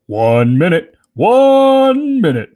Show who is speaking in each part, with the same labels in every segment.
Speaker 1: 1 minute. 1 minute.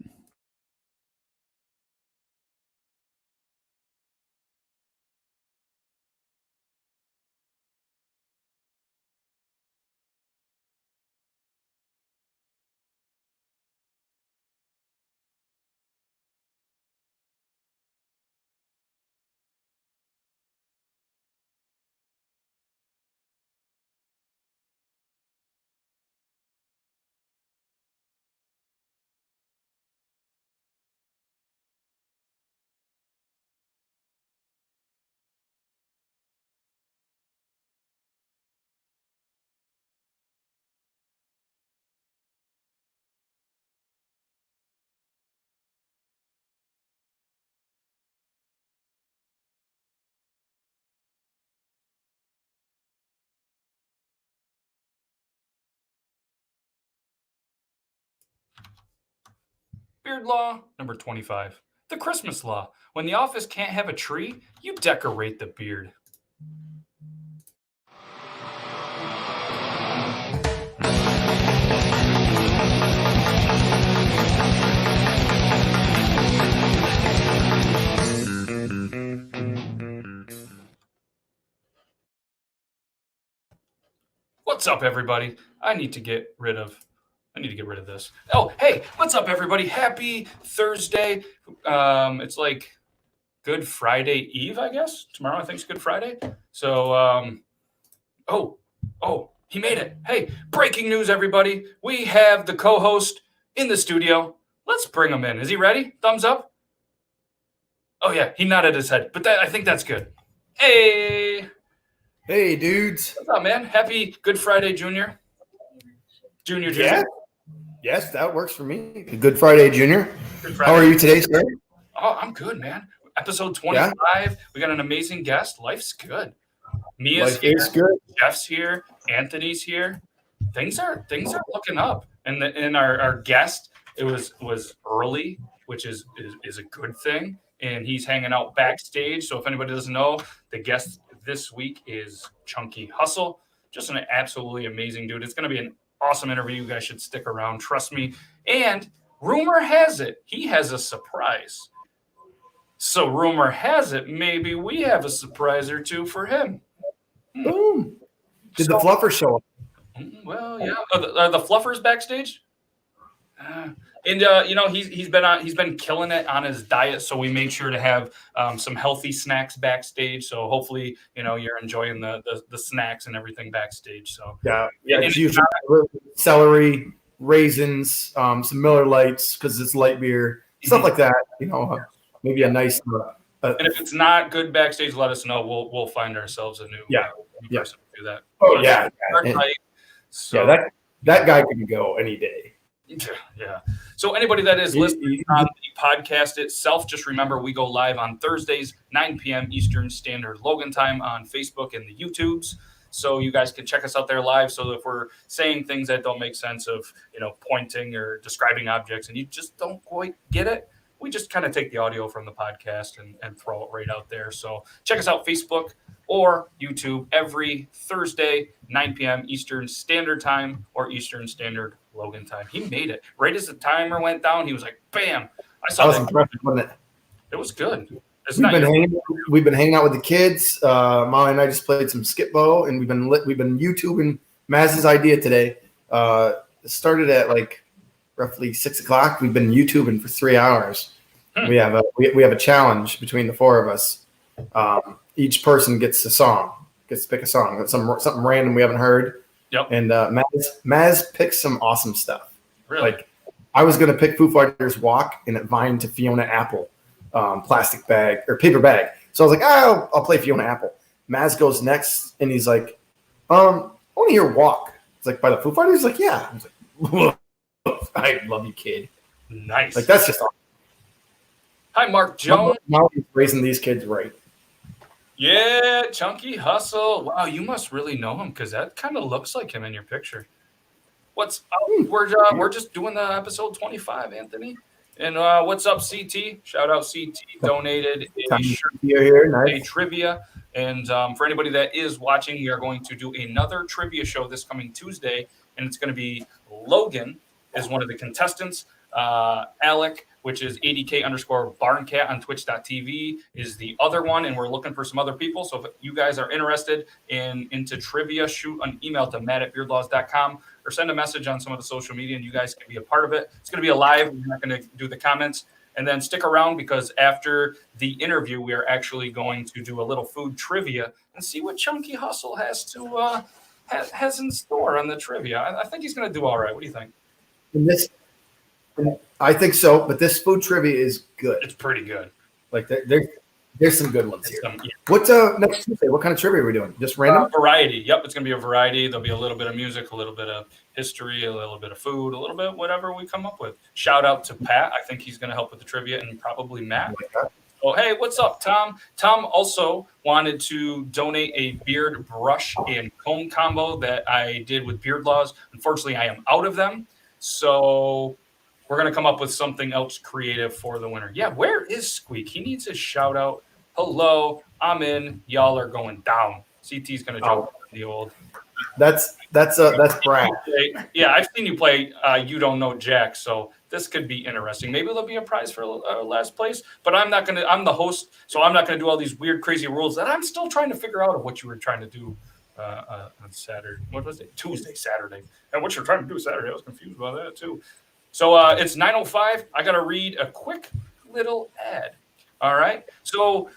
Speaker 2: Beard law number 25. The Christmas law. When the office can't have a tree, you decorate the beard. What's up, everybody? I need to get rid of this. Oh, hey, what's up, everybody? Happy Thursday. It's like Good Friday Eve, I guess. Tomorrow, I think, is Good Friday. So, he made it. Hey, breaking news, everybody. We have the co-host in the studio. Let's bring him in. Is he ready? Thumbs up. Oh, yeah, he nodded his head, but I think that's good. Hey.
Speaker 3: Hey, dudes.
Speaker 2: What's up, man? Happy Good Friday, Junior. Junior.
Speaker 3: Yeah. Yes, that works for me. Good Friday, Junior.
Speaker 2: Good Friday.
Speaker 3: How are you today, sir?
Speaker 2: Oh, I'm good, man. Episode 25. Yeah. We got an amazing guest. Life's good. Mia's
Speaker 3: Life
Speaker 2: here.
Speaker 3: is good.
Speaker 2: Jeff's here. Anthony's here. Things are looking up. And our guest, it was early, which is a good thing. And he's hanging out backstage. So if anybody doesn't know, the guest this week is ChunkyHustle. Just an absolutely amazing dude. It's going to be an awesome interview. You guys should stick around. Trust me. And rumor has it, he has a surprise. So rumor has it, maybe we have a surprise or two for him.
Speaker 3: Boom. Did the Fluffers show up?
Speaker 2: Well, yeah. Are the Fluffers backstage? He's been killing it on his diet, so we made sure to have some healthy snacks backstage. So hopefully, you're enjoying the snacks and everything backstage. So
Speaker 3: yeah. It's usually celery, raisins, some Miller Lights because it's light beer, stuff like that. Maybe a nice.
Speaker 2: And if it's not good backstage, let us know. We'll find ourselves a new person to do that.
Speaker 3: Oh yeah.
Speaker 2: So
Speaker 3: that guy can go any day.
Speaker 2: Yeah. So anybody that is listening on the podcast itself, just remember we go live on Thursdays, 9 p.m. Eastern Standard Logan time on Facebook and the YouTubes. So you guys can check us out there live. So if we're saying things that don't make sense of, pointing or describing objects and you just don't quite get it, we just kind of take the audio from the podcast and throw it right out there. So check us out Facebook or YouTube every Thursday, 9 p.m. Eastern Standard Time or Eastern Standard Logan time. He made it. Right as the timer went down, he was like, bam. I saw that.
Speaker 3: Impressive, wasn't it?
Speaker 2: It was good.
Speaker 3: We've been hanging out with the kids. Molly and I just played some skip-bo, and we've been YouTubing Maz's idea today. It started at roughly 6 o'clock. We've been YouTubing for 3 hours. We have a challenge between the four of us. Each person gets to pick a song, something random we haven't heard.
Speaker 2: Yep.
Speaker 3: And Maz picked some awesome stuff.
Speaker 2: Really?
Speaker 3: I was gonna pick Foo Fighters' "Walk" and it Vine to Fiona Apple, plastic bag or paper bag. So I was like, I'll play Fiona Apple. Maz goes next, and he's like, I want to hear "Walk." It's like by the Foo Fighters. He's like, yeah. I was like, I love you, kid.
Speaker 2: Nice.
Speaker 3: That's just awesome.
Speaker 2: Hi, Mark Jones.
Speaker 3: Molly's raising these kids right.
Speaker 2: Yeah, ChunkyHustle. Wow, you must really know him because that kind of looks like him in your picture. What's up? We're just doing the episode 25, Anthony. And what's up, CT? Shout out CT. Donated a trivia. And for anybody that is watching, we are going to do another trivia show this coming Tuesday, and it's going to be Logan is one of the contestants. Alec, which is ADK_Barncat on twitch.tv, is the other one, and we're looking for some other people. So if you guys are interested into trivia, shoot an email to matt@beardlaws.com or send a message on some of the social media, and you guys can be a part of it. It's going to be a live. We're not going to do the comments. And then stick around, because after the interview, we are actually going to do a little food trivia and see what Chunky Hustle has in store on the trivia. I think he's going to do all right. What do you think?
Speaker 3: I think so, but this food trivia is good.
Speaker 2: It's pretty good.
Speaker 3: Like there's some good ones here.
Speaker 2: Yeah.
Speaker 3: What's next Tuesday? What kind of trivia are we doing? Just random?
Speaker 2: Variety. Yep, it's going to be a variety. There'll be a little bit of music, a little bit of history, a little bit of food, a little bit whatever we come up with. Shout out to Pat. I think he's going to help with the trivia, and probably Matt. Oh, hey, what's up, Tom? Tom also wanted to donate a beard brush and comb combo that I did with Beard Laws. Unfortunately, I am out of them, so we're going to come up with something else creative for the winner. Yeah, where is Squeak? He needs a shout out. Hello, I'm in. Y'all are going down. CT's going to jump on the old.
Speaker 3: That's Brad.
Speaker 2: Yeah, I've seen you play You Don't Know Jack, so this could be interesting. Maybe there'll be a prize for last place, but I'm the host, so I'm not going to do all these weird, crazy rules that I'm still trying to figure out of what you were trying to do on Saturday. What was it? Tuesday, Saturday. And what you're trying to do Saturday, I was confused about that too. So it's 9:05. I got to read a quick little ad. All right. So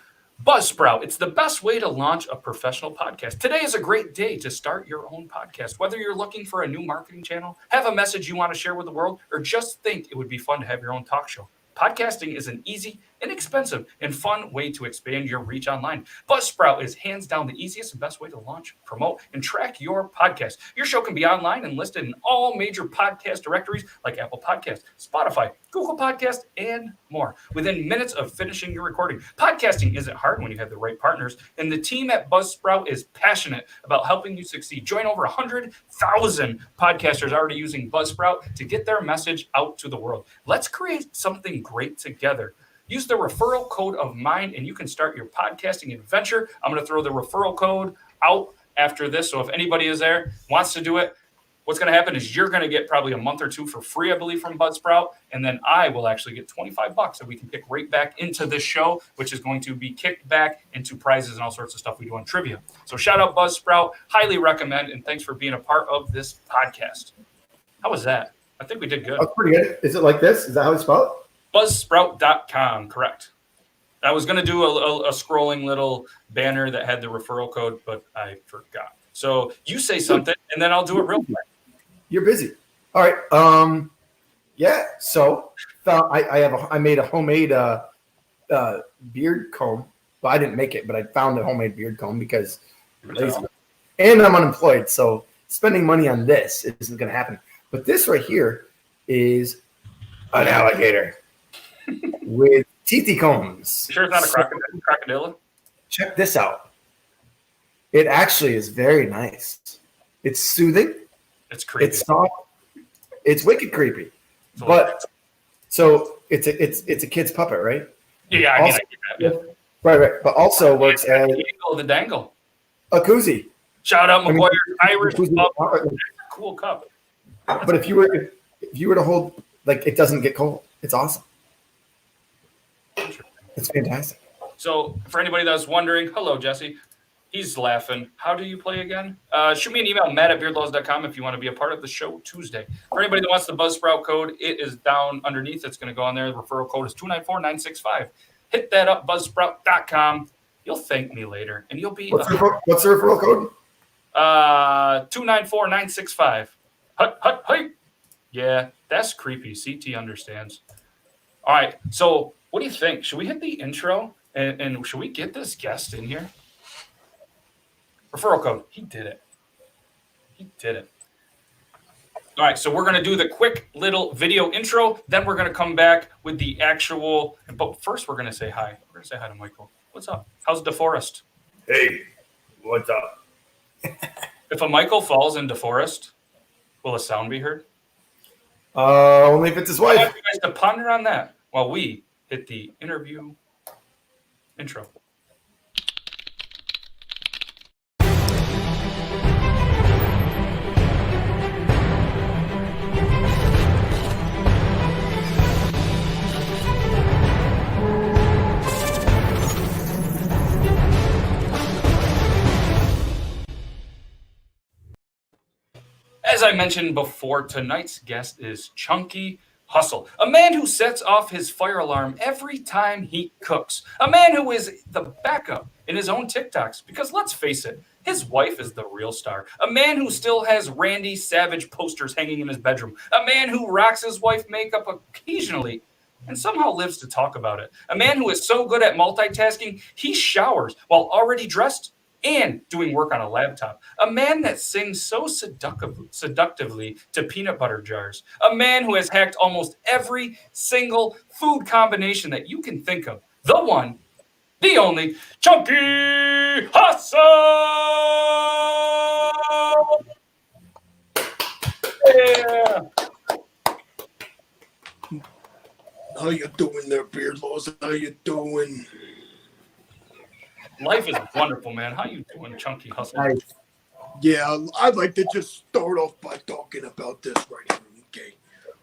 Speaker 2: Buzzsprout, it's the best way to launch a professional podcast. Today is a great day to start your own podcast. Whether you're looking for a new marketing channel, have a message you want to share with the world, or just think it would be fun to have your own talk show, podcasting is an easy, inexpensive, and fun way to expand your reach online. Buzzsprout is hands down the easiest and best way to launch, promote, and track your podcast. Your show can be online and listed in all major podcast directories like Apple Podcasts, Spotify, Google Podcasts, and more within minutes of finishing your recording. Podcasting isn't hard when you have the right partners, and the team at Buzzsprout is passionate about helping you succeed. Join over 100,000 podcasters already using Buzzsprout to get their message out to the world. Let's create something great together. Use the referral code of mine, and you can start your podcasting adventure. I'm going to throw the referral code out after this. So if anybody is there, wants to do it, what's going to happen is you're going to get probably a month or two for free, I believe, from Buzzsprout. And then I will actually get $25 that we can kick right back into this show, which is going to be kicked back into prizes and all sorts of stuff we do on trivia. So shout out Buzzsprout. Highly recommend. And thanks for being a part of this podcast. How was that? I think we did good.
Speaker 3: That's pretty good. Is it like this? Is that how it's spelled?
Speaker 2: Buzzsprout.com, correct. I was going to do a scrolling little banner that had the referral code, but I forgot. So you say something, and then I'll do it real quick.
Speaker 3: You're busy. All right. Yeah. So I made a homemade beard comb. Well, I didn't make it, but I found a homemade beard comb because and I'm unemployed, so spending money on this isn't going to happen. But this right here is an alligator with teethy combs.
Speaker 2: You sure it's not a crocodile?
Speaker 3: Check this out. It actually is very nice. It's soothing.
Speaker 2: It's creepy.
Speaker 3: It's soft. It's wicked creepy. But so it's a kid's puppet, right?
Speaker 2: Yeah, I get that. Yeah.
Speaker 3: Right. But also works as
Speaker 2: the dangle.
Speaker 3: A koozie.
Speaker 2: Shout out McGuire Irish cool cup.
Speaker 3: But if you were to hold, like, it doesn't get cold. It's awesome. It's fantastic.
Speaker 2: So for anybody that's wondering, hello, Jesse. He's laughing. How do you play again? Shoot me an email, matt@beardlaws.com, if you want to be a part of the show Tuesday. For anybody that wants the Buzzsprout code, it is down underneath. It's going to go on there. The referral code is 294965. Hit that up, buzzsprout.com. You'll thank me later, and you'll be.
Speaker 3: What's the referral code?
Speaker 2: 294965. Hut. Yeah, that's creepy. CT understands. All right. So what do you think? Should we hit the intro and should we get this guest in here? Referral code. He did it. All right. So we're going to do the quick little video intro. Then we're going to come back with the actual. But first, we're going to say hi. We're going to say hi to Michael. What's up? How's DeForest?
Speaker 3: Hey, what's up?
Speaker 2: If a Michael falls in DeForest, will a sound be heard?
Speaker 3: Only if it's his wife.
Speaker 2: I want you guys to ponder on that while we hit the interview intro. As I mentioned before, tonight's guest is ChunkyHustle, a man who sets off his fire alarm every time he cooks, a man who is the backup in his own TikToks, because let's face it, his wife is the real star, a man who still has Randy Savage posters hanging in his bedroom, a man who rocks his wife makeup occasionally and somehow lives to talk about it, a man who is so good at multitasking, he showers while already dressed and doing work on a laptop, a man that sings so seductively to peanut butter jars, a man who has hacked almost every single food combination that you can think of, the one, the only, Chunky Hustle! Yeah!
Speaker 4: How you doing there, Beardlaws? How you doing?
Speaker 2: Life is wonderful, man. How you doing, Chunky Hustle?
Speaker 3: Nice.
Speaker 4: Yeah, I'd like to just start off by talking about this right here, okay?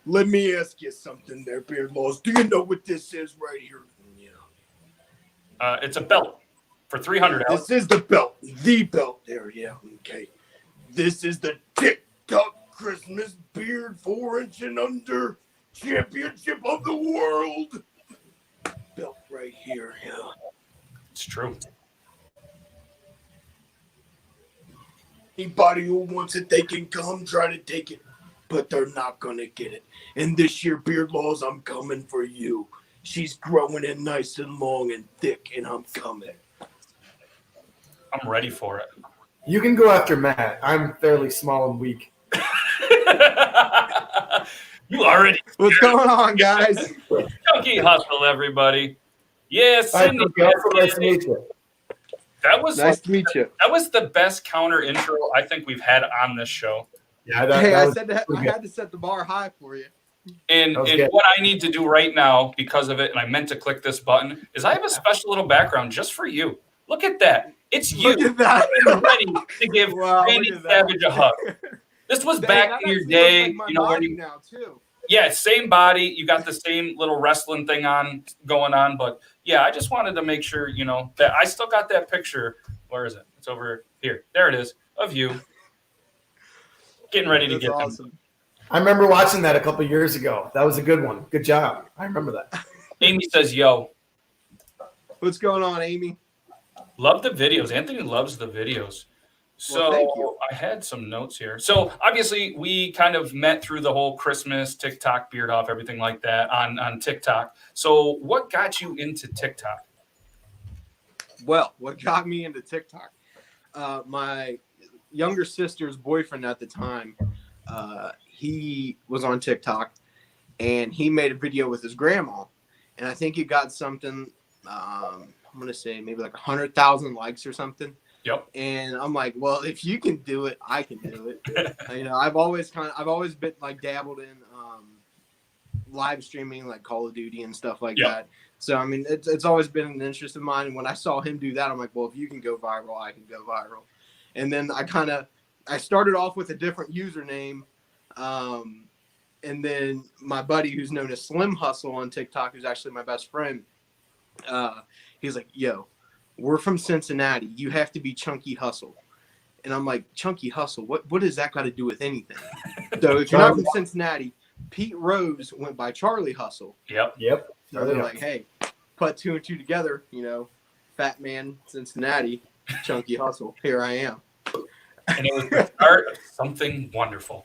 Speaker 4: Let me ask you something there, Beardlaws. Do you know what this is right here? Yeah.
Speaker 2: It's a belt for $300.
Speaker 4: This is the belt there, yeah, okay. This is the TikTok Christmas Beard 4-inch and under championship of the world belt right here, yeah.
Speaker 2: It's true.
Speaker 4: Anybody who wants it, they can come try to take it, but they're not going to get it. And this year, Beardlaws, I'm coming for you. She's growing in nice and long and thick, and I'm coming.
Speaker 2: I'm ready for it.
Speaker 3: You can go after Matt. I'm fairly small and weak.
Speaker 2: You already.
Speaker 5: What's going on, guys?
Speaker 2: Chunky Hustle, everybody. Yeah, Cindy.
Speaker 3: Nice to meet you.
Speaker 2: That was
Speaker 5: Nice to meet you.
Speaker 2: That was the best counter intro I think we've had on this show.
Speaker 3: Yeah,
Speaker 5: I had to set the bar high for you.
Speaker 2: And what I need to do right now, because of it, and I meant to click this button, is I have a special little background just for you. Look at that. It's you
Speaker 5: Look at that.
Speaker 2: ready to give Randy Savage a hug. This was back in your day,
Speaker 5: like
Speaker 2: you know, when you
Speaker 5: now too.
Speaker 2: yeah, same body. You got the same little wrestling thing going on. But yeah, I just wanted to make sure, you know, that I still got that picture. Where is it? It's over here. There it is, of you getting ready to get
Speaker 5: awesome.
Speaker 3: I remember watching that a couple years ago. That was a good one. Good job. I remember that.
Speaker 2: Amy says, yo,
Speaker 5: What's going on, Amy?
Speaker 2: love the videos. Anthony loves the videos. So
Speaker 5: Well, thank you.
Speaker 2: I had some notes here. So obviously we kind of met through the whole Christmas, TikTok, beard off, everything like that on TikTok. So what got you into TikTok?
Speaker 5: Well, what got me into TikTok? My younger sister's boyfriend at the time, he was on TikTok, and he made a video with his grandma, and I think it got something. I'm gonna say maybe like 100,000 likes or something.
Speaker 2: Yep.
Speaker 5: And I'm like, well, if you can do it, I can do it. You know, I've always been like dabbled in live streaming, like Call of Duty and stuff like that. So I mean, it's always been an interest of mine. And when I saw him do that, I'm like, well, if you can go viral, I can go viral. And then I started off with a different username, and then my buddy, who's known as Slim Hustle on TikTok, who's actually my best friend, he's like, yo, we're from Cincinnati. You have to be Chunky Hustle. And I'm like, Chunky Hustle? What does that got to do with anything? So if you're not from Cincinnati, Pete Rose went by Charlie Hustle.
Speaker 2: Yep.
Speaker 5: So they're like, hey, put two and two together, you know, fat man, Cincinnati, Chunky Hustle. Here I am.
Speaker 2: And it was the start of something wonderful.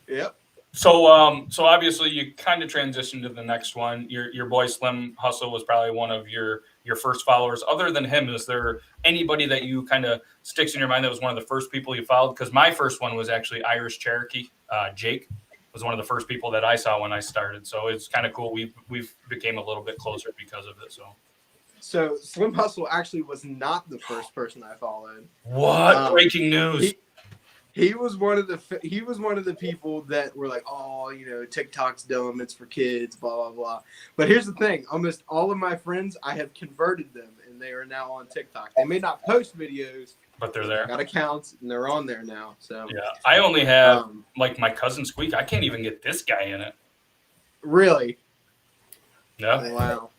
Speaker 5: Yep.
Speaker 2: So obviously you kind of transitioned to the next one. Your boy Slim Hustle was probably one of your first followers. Other than him, is there anybody that you kind of sticks in your mind that was one of the first people you followed? Because my first one was actually Irish Cherokee. Jake was one of the first people that I saw when I started. So it's kind of cool. We've became a little bit closer because of it.
Speaker 5: So Slim Hustle actually was not the first person I followed.
Speaker 2: What? Breaking news.
Speaker 5: He was one of the people that were like, oh, you know, TikTok's dumb, it's for kids, blah blah blah. But here's the thing: almost all of my friends, I have converted them, and they are now on TikTok. They may not post videos,
Speaker 2: but they're there.
Speaker 5: Got accounts, and they're on there now. So
Speaker 2: yeah, I only have like my cousin Squeak. I can't even get this guy in it.
Speaker 5: Really?
Speaker 2: No.
Speaker 5: Oh, wow.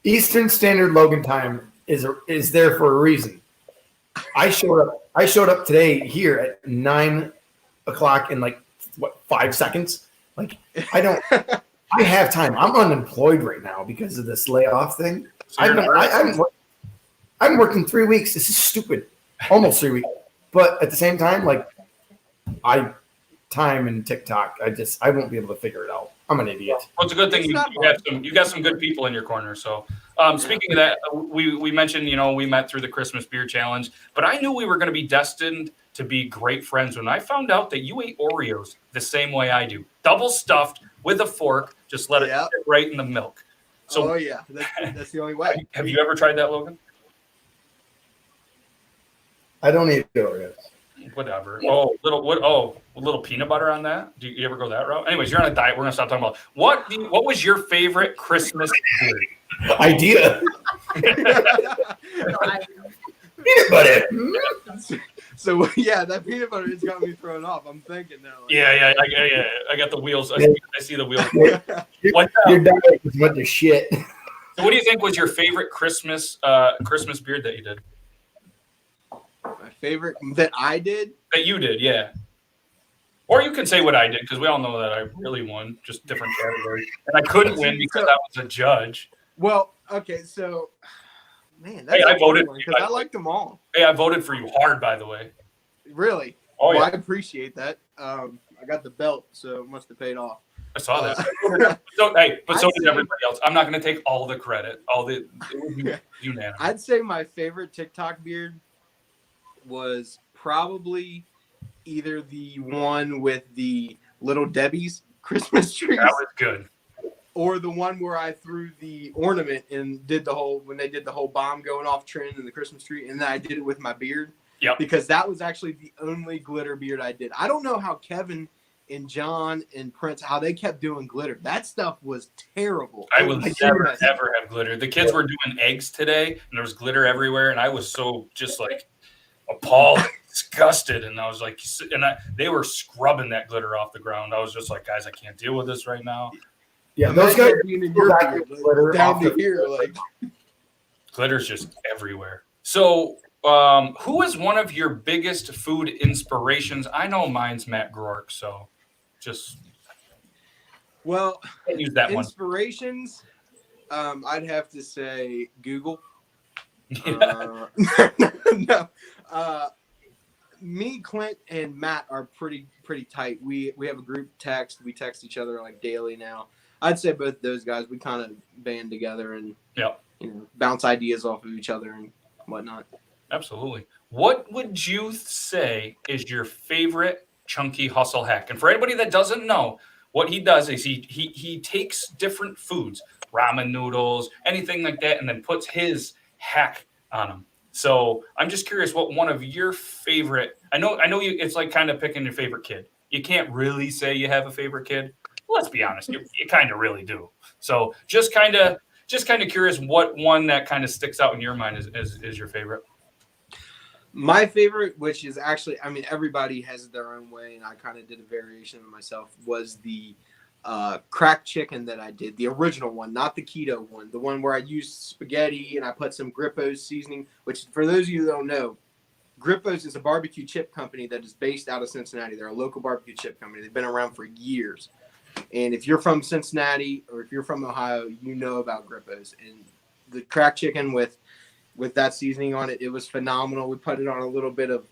Speaker 3: Eastern Standard Logan time is there for a reason. I showed up today here at 9 o'clock in like 5 seconds. Like I have time. I'm unemployed right now because of this layoff thing.
Speaker 2: So you're
Speaker 3: I'm working 3 weeks. This is stupid. Almost 3 weeks. But at the same time, like time and TikTok, I won't be able to figure it out. I'm an idiot.
Speaker 2: Well, it's a good thing you got some good people in your corner. So, speaking of that, we mentioned, we met through the Christmas beer challenge, but I knew we were going to be destined to be great friends when I found out that you ate Oreos the same way I do, double stuffed with a fork. Just let it sit right in the milk. So,
Speaker 5: that's the only way.
Speaker 2: Have you ever tried that, Logan?
Speaker 3: I don't eat Oreos.
Speaker 2: Whatever. Oh, little peanut butter on that. Do you ever go that route? Anyways, you're on a diet. We're gonna stop talking about what was your favorite Christmas food?
Speaker 3: Idea. Peanut butter.
Speaker 5: So that peanut butter has got me thrown off. I'm thinking now.
Speaker 2: Yeah. I got the wheels. I see the wheels.
Speaker 3: Your diet is what the shit.
Speaker 2: So what do you think was your favorite Christmas beer that you did?
Speaker 5: My favorite that I did?
Speaker 2: That you did, yeah. Or you can say what I did, because we all know that I really won, just different categories. And I couldn't win because I was a judge.
Speaker 5: Well, okay, so, man,
Speaker 2: that's I voted
Speaker 5: because I liked them all.
Speaker 2: Hey, I voted for you hard, by the way.
Speaker 5: Really?
Speaker 2: Oh, yeah.
Speaker 5: Well, I appreciate that. I got the belt, so it must have paid off.
Speaker 2: I saw that. So did everybody else. I'm not going to take all the credit. It was unanimous.
Speaker 5: I'd say my favorite TikTok beard was probably either the one with the Little Debbie's Christmas trees.
Speaker 2: That was good.
Speaker 5: Or the one where I threw the ornament and when they did the whole bomb going off trend in the Christmas tree, and then I did it with my beard.
Speaker 2: Yeah.
Speaker 5: Because that was actually the only glitter beard I did. I don't know how Kevin and John and Prince, how they kept doing glitter. That stuff was terrible.
Speaker 2: I will never, ever have glitter. The kids were doing eggs today, and there was glitter everywhere, and I was so just like appalled, disgusted, and I was like, they were scrubbing that glitter off the ground. I was just like, guys, I can't deal with this right now.
Speaker 3: Yeah, those guys
Speaker 5: being in your glitter down to here, like
Speaker 2: glitter's just everywhere. So, who is one of your biggest food inspirations? I know mine's Matt Groark, so just use that one.
Speaker 5: Inspirations, I'd have to say Google.
Speaker 2: Yeah.
Speaker 5: No. Me, Clint, and Matt are pretty tight. We have a group text. We text each other like daily now. I'd say both those guys, we kind of band together and bounce ideas off of each other and whatnot.
Speaker 2: Absolutely. What would you say is your favorite Chunky Hustle hack? And for anybody that doesn't know, what he does is he takes different foods, ramen noodles, anything like that, and then puts his hack on them. So I'm just curious what one of your favorite. I know you. It's like kind of picking your favorite kid. You can't really say you have a favorite kid. Let's be honest, you kind of really do. So just kind of curious what one that kind of sticks out in your mind is your favorite.
Speaker 5: My favorite, which is actually, I mean, everybody has their own way, and I kind of did a variation of myself, was the cracked chicken that I did, the original one, not the keto one, the one where I used spaghetti and I put some Grippo's seasoning, which for those of you who don't know, Grippo's is a barbecue chip company that is based out of Cincinnati. They're a local barbecue chip company. They've been around for years. And if you're from Cincinnati or if you're from Ohio, you know about Grippo's. And the cracked chicken with that seasoning on it, it was phenomenal. We put it on a little bit of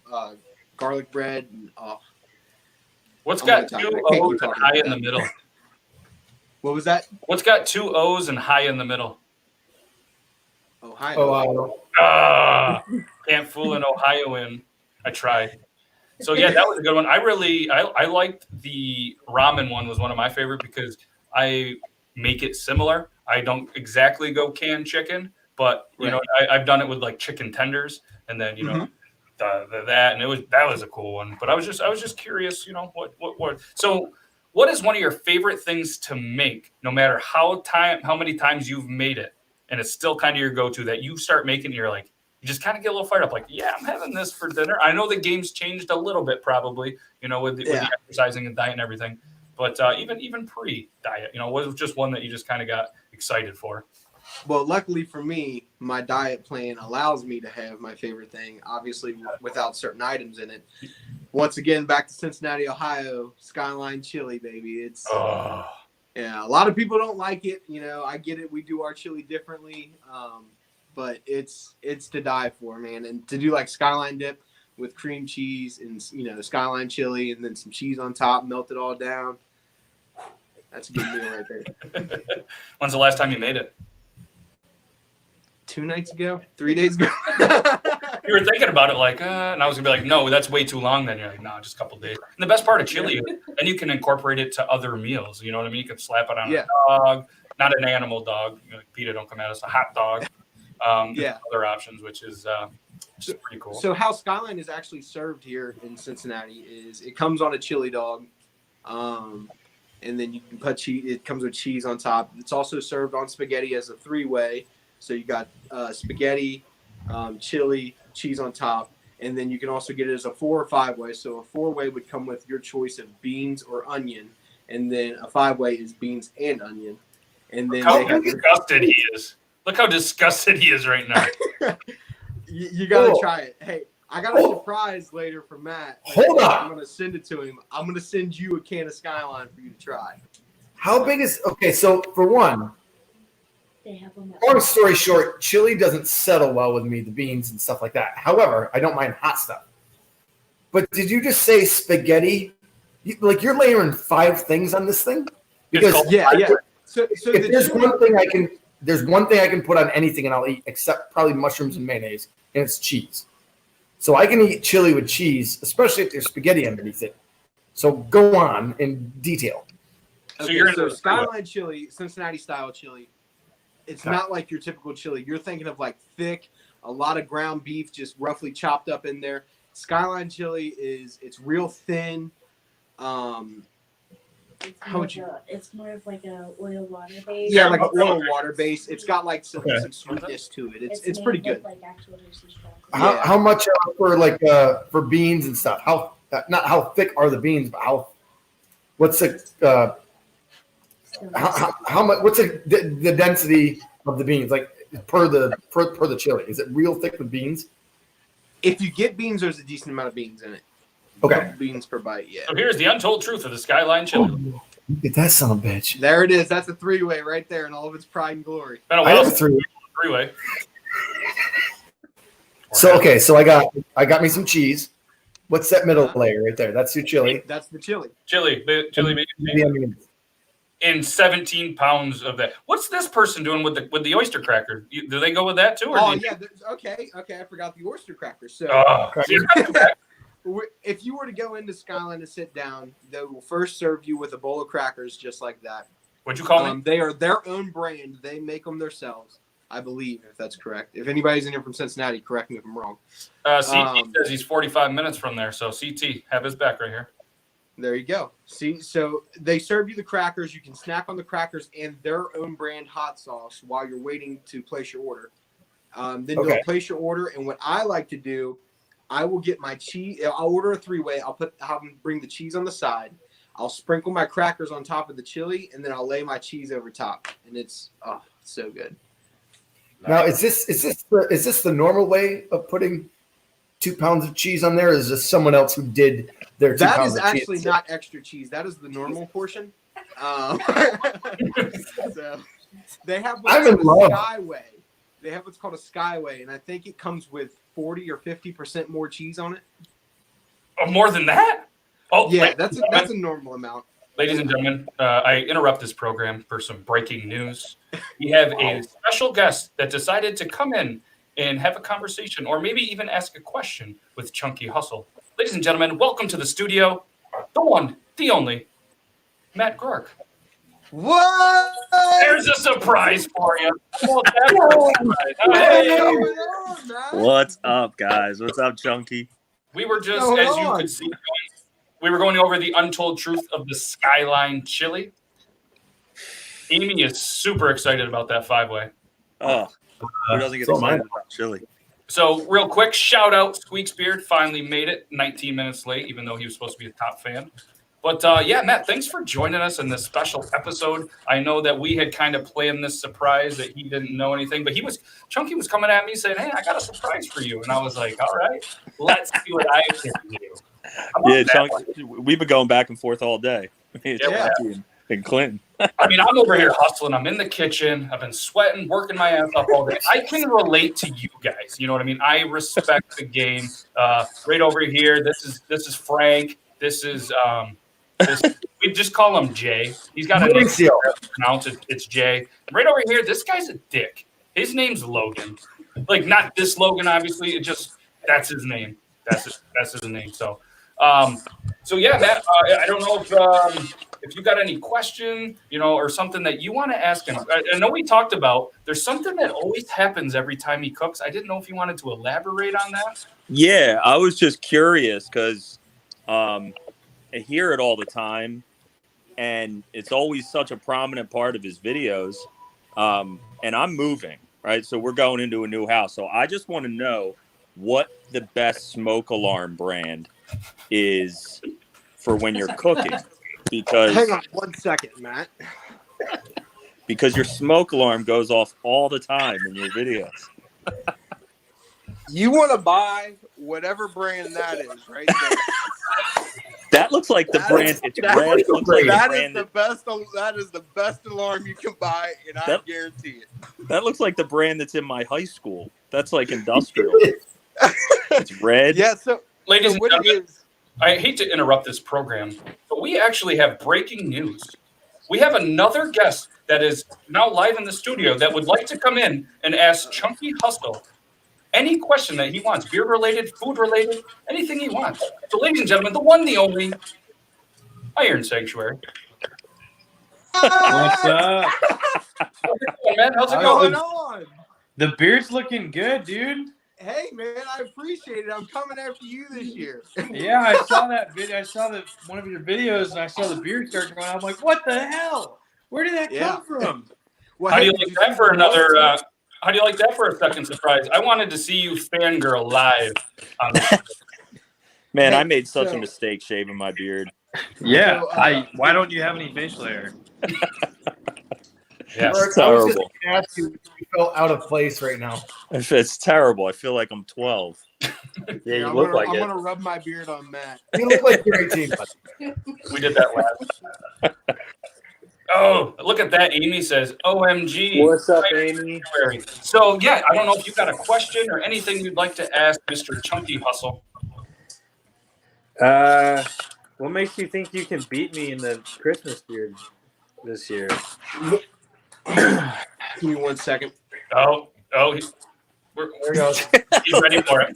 Speaker 5: garlic bread. And,
Speaker 2: What's got two O's and high in the middle?
Speaker 5: What was that?
Speaker 2: What's got two O's and high in the middle?
Speaker 5: Ohio.
Speaker 2: Can't fool an Ohioan. I tried. So yeah, that was a good one. I liked the ramen one, was one of my favorite because I make it similar. I don't exactly go canned chicken, but you know, I've done it with like chicken tenders, and then that, and that was a cool one. But I was just curious, what. So, what is one of your favorite things to make, no matter how many times you've made it, and it's still kind of your go-to that you start making, you're like, you just kind of get a little fired up, like, yeah, I'm having this for dinner. I know the game's changed a little bit, probably, with the exercising and diet and everything, but even pre-diet, what was just one that you just kind of got excited for?
Speaker 5: Well, luckily for me, my diet plan allows me to have my favorite thing, obviously without certain items in it. once again, back to Cincinnati, Ohio, Skyline Chili, baby. It's
Speaker 2: Oh.
Speaker 5: yeah, a lot of people don't like it. I get it. We do our chili differently, but it's to die for, man. And to do like Skyline dip with cream cheese and Skyline chili, and then some cheese on top, melt it all down. That's a good meal right there.
Speaker 2: When's the last time you made it?
Speaker 5: 2 nights ago, 3 days ago.
Speaker 2: You were thinking about it like, and I was gonna be like, no, that's way too long. Then you're like, no, just a couple days. And the best part of chili, then you can incorporate it to other meals. You know what I mean? You can slap it on a dog, not an animal dog. Like, PETA, don't come at us. A hot dog. Other options, which is pretty cool.
Speaker 5: So how Skyline is actually served here in Cincinnati is it comes on a chili dog, and then you can put cheese. It comes with cheese on top. It's also served on spaghetti as a 3-way. So you got spaghetti, chili, cheese on top, and then you can also get it as a 4 or 5-way. So a 4-way would come with your choice of beans or onion, and then a 5-way is beans and onion. And then
Speaker 2: Look how disgusted he is. Look how disgusted he is right now.
Speaker 5: you got to try it. Hey, I got a surprise later from Matt.
Speaker 3: Hold on.
Speaker 5: I'm going to send it to him. I'm going to send you a can of Skyline for you to try.
Speaker 3: How big is – okay, so for one, long story short, chili doesn't settle well with me, the beans and stuff like that. However, I don't mind hot stuff. But did you just say spaghetti? You're layering 5 things on this thing? Because
Speaker 5: yeah. So
Speaker 3: if there's one thing I can put on anything and I'll eat, except probably mushrooms and mayonnaise, and it's cheese. So I can eat chili with cheese, especially if there's spaghetti underneath it. So go on in detail.
Speaker 5: So Skyline chili, Cincinnati style chili. It's not like your typical chili. You're thinking of like thick, a lot of ground beef just roughly chopped up in there. Skyline chili it's real thin.
Speaker 6: It's more of like a oil water base.
Speaker 5: Yeah, like an oil water base. It's got like some sweetness to it. It's pretty good.
Speaker 6: Like actual
Speaker 3: How much for beans and stuff? Not how thick are the beans, but what's the how much? What's the density of the beans like per the chili? Is it real thick with beans?
Speaker 5: If you get beans, there's a decent amount of beans in it.
Speaker 3: Okay.
Speaker 5: Beans per bite, yeah.
Speaker 2: So here's the untold truth of the Skyline chili.
Speaker 3: Oh, look at that son of a bitch.
Speaker 5: There it is. That's a 3-way right there in all of its pride and glory.
Speaker 2: Been a
Speaker 3: I
Speaker 2: while
Speaker 3: have a
Speaker 2: since
Speaker 3: 3-way.
Speaker 2: 3-way.
Speaker 3: So I got me some cheese. What's that middle layer right there? That's your chili.
Speaker 5: That's the chili.
Speaker 2: Chili bacon. In 17 pounds of that. What's this person doing with the oyster cracker? Do they go with that too? Or
Speaker 5: Okay. I forgot the oyster crackers. So if you were to go into Skyline to sit down, they will first serve you with a bowl of crackers just like that.
Speaker 2: What'd you call me?
Speaker 5: They are their own brand. They make them themselves, I believe, if that's correct. If anybody's in here from Cincinnati, correct me if I'm wrong.
Speaker 2: CT says he's 45 minutes from there. So CT, have his back right here.
Speaker 5: There you go. See, so they serve you the crackers. You can snack on the crackers and their own brand hot sauce while you're waiting to place your order. Then you'll place your order. And what I like to do, I will get my cheese. I'll order a 3-way. Have them bring the cheese on the side. I'll sprinkle my crackers on top of the chili, and then I'll lay my cheese over top. And it's so good.
Speaker 3: Now, is this the normal way of putting 2 pounds of cheese on there? Or is this someone else who did their 2 pounds of cheese?
Speaker 5: That is actually not extra cheese. That is the normal portion. So they have what's called a Skyway. They have what's called a Skyway, and I think it comes with 40 or 50% more cheese on it.
Speaker 2: Oh, more than that? Oh,
Speaker 5: yeah, that's a normal amount.
Speaker 2: Ladies and gentlemen, I interrupt this program for some breaking news. We have a special guest that decided to come in and have a conversation or maybe even ask a question with Chunky Hustle. Ladies and gentlemen, welcome to the studio, the one, the only, Matt Grork.
Speaker 5: What?
Speaker 2: There's a surprise for you.
Speaker 7: What's up, guys? What's up, Chunky?
Speaker 2: We were just, as you could see, we were going over the untold truth of the Skyline chili. Amy is super excited about that 5-way.
Speaker 7: Oh, who doesn't get excited about chili?
Speaker 2: So, real quick, shout out, Squeaks Beard finally made it 19 minutes late, even though he was supposed to be a top fan. But, Matt, thanks for joining us in this special episode. I know that we had kind of planned this surprise that he didn't know anything, but Chunky was coming at me saying, hey, I got a surprise for you. And I was like, all right, let's see what I can do.
Speaker 7: Yeah, we've been going back and forth all day. It's
Speaker 2: Yeah.
Speaker 7: Chunky and Clinton.
Speaker 2: I mean, I'm over here hustling. I'm in the kitchen. I've been sweating, working my ass off all day. I can relate to you guys. You know what I mean? I respect the game. Right over here, this is Frank. This is we just call him Jay. He's got a name pronounce it. It's Jay. Right over here, this guy's a dick. His name's Logan. Like, not this Logan, obviously. It just that's his name. That's his name. So, yeah, Matt. I don't know if you got any question, or something that you want to ask him. I know we talked about. There's something that always happens every time he cooks. I didn't know if you wanted to elaborate on that.
Speaker 7: Yeah, I was just curious because I hear it all the time, and it's always such a prominent part of his videos. And I'm moving, right? So we're going into a new house. So I just want to know what the best smoke alarm brand is for when you're cooking. Because
Speaker 5: hang on 1 second, Matt.
Speaker 7: Because your smoke alarm goes off all the time in your videos.
Speaker 4: You want to buy whatever brand that is, right there.
Speaker 7: That looks like the brand. It's red.
Speaker 4: That is the best alarm you can buy, and I guarantee it.
Speaker 7: That looks like the brand that's in my high school. That's like industrial. It's red.
Speaker 4: Yeah. So,
Speaker 2: ladies and
Speaker 4: what
Speaker 2: gentlemen,
Speaker 4: is?
Speaker 2: I hate to interrupt this program, but we actually have breaking news. We have another guest that is now live in the studio that would like to come in and ask ChunkyHustle any question that he wants, beer related, food related, anything he wants. So, ladies and gentlemen, the one, the only, Iron Sanctuary.
Speaker 8: What's up?
Speaker 2: Man, how's it
Speaker 5: Going
Speaker 2: going?
Speaker 5: on?
Speaker 8: The beard's looking good, dude.
Speaker 5: Hey man, I appreciate it. I'm coming after you this year.
Speaker 8: Yeah, I saw that video. I saw one of your videos, and I saw the beard start going. I'm like, what the hell? Where did that come from?
Speaker 5: Well,
Speaker 2: How do
Speaker 5: hey,
Speaker 2: you like that for another? How do you like that for a second surprise? I wanted to see you fangirl live.
Speaker 7: Man,
Speaker 5: Hey,
Speaker 7: I made such
Speaker 5: so-
Speaker 7: a mistake shaving my beard.
Speaker 8: Yeah,
Speaker 5: So,
Speaker 8: why don't you have any facial hair?
Speaker 2: Yes.
Speaker 3: Eric, I was just
Speaker 7: Terrible.
Speaker 3: going to ask you if you felt out of place right now.
Speaker 7: It's terrible. I feel like I'm 12.
Speaker 5: Yeah, I'm gonna rub my beard on Matt.
Speaker 3: You look like you're 18.
Speaker 2: We did that last. Oh, look at that. Amy says, OMG.
Speaker 8: What's up, Amy?
Speaker 2: So, yeah, I don't know if you've got a question or anything you'd like to ask Mr. ChunkyHustle.
Speaker 9: What makes you think you can beat me in the Christmas beard this year?
Speaker 5: Give me 1 second.
Speaker 2: Oh,
Speaker 3: There he goes.
Speaker 2: he's ready for it.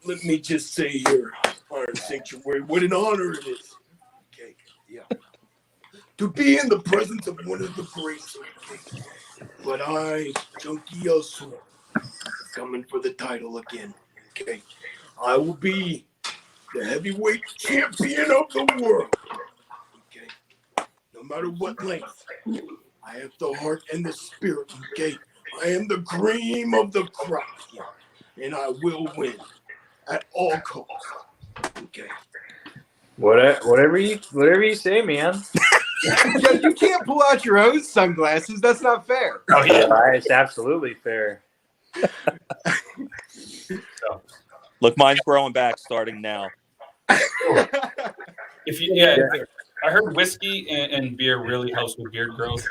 Speaker 4: Let me just say here, Iron Sanctuary, what an honor it is. Okay, yeah. To be in the presence of one of the greats. Okay. But I, ChunkyHustle, coming for the title again. Okay. I will be the heavyweight champion of the world. Okay. No matter what length. I have the heart and the spirit. Okay. I am the cream of the crop. And I will win. At all costs. Okay.
Speaker 9: Whatever you say, man.
Speaker 5: Yo, you can't pull out your own sunglasses. That's not fair.
Speaker 2: Oh, yeah.
Speaker 9: It's absolutely fair.
Speaker 7: Look, mine's growing back starting now.
Speaker 2: If you, I heard whiskey and beer really helps with beard growth.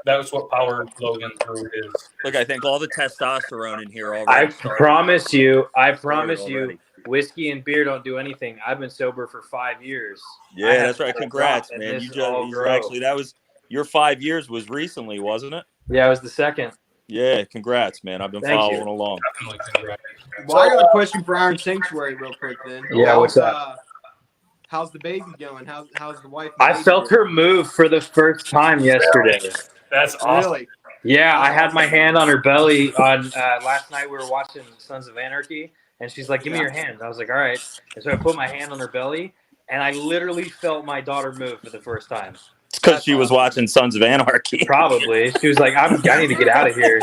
Speaker 2: That's what Power Logan through is.
Speaker 7: Look, I think all the testosterone in here already.
Speaker 9: I
Speaker 7: started.
Speaker 9: promise you,
Speaker 7: already.
Speaker 9: whiskey and beer don't do anything. I've been sober for 5 years.
Speaker 7: Yeah, that's right. Congrats,
Speaker 9: And
Speaker 7: man.
Speaker 9: this
Speaker 7: You
Speaker 9: is all
Speaker 7: just
Speaker 9: grow.
Speaker 7: actually that was your 5 years was recently, wasn't it?
Speaker 9: Yeah, it was the second.
Speaker 7: Yeah, congrats, man. I've been
Speaker 9: Thank
Speaker 7: following
Speaker 9: you.
Speaker 7: along.
Speaker 2: Definitely congrats.
Speaker 5: Well, I got a question for Iron Sanctuary real quick then.
Speaker 9: Yeah, what's up?
Speaker 5: How's the baby going? How's the wife?
Speaker 9: I felt her move for the first time yesterday.
Speaker 2: That's awesome.
Speaker 5: Really?
Speaker 9: Yeah, I had my hand on her belly on last night. We were watching Sons of Anarchy, and she's like, "Give me your hand." I was like, "All right." And so I put my hand on her belly, and I literally felt my daughter move for the first time.
Speaker 7: It's because she was watching Sons of Anarchy.
Speaker 9: Probably. She was like, I need to get out of here.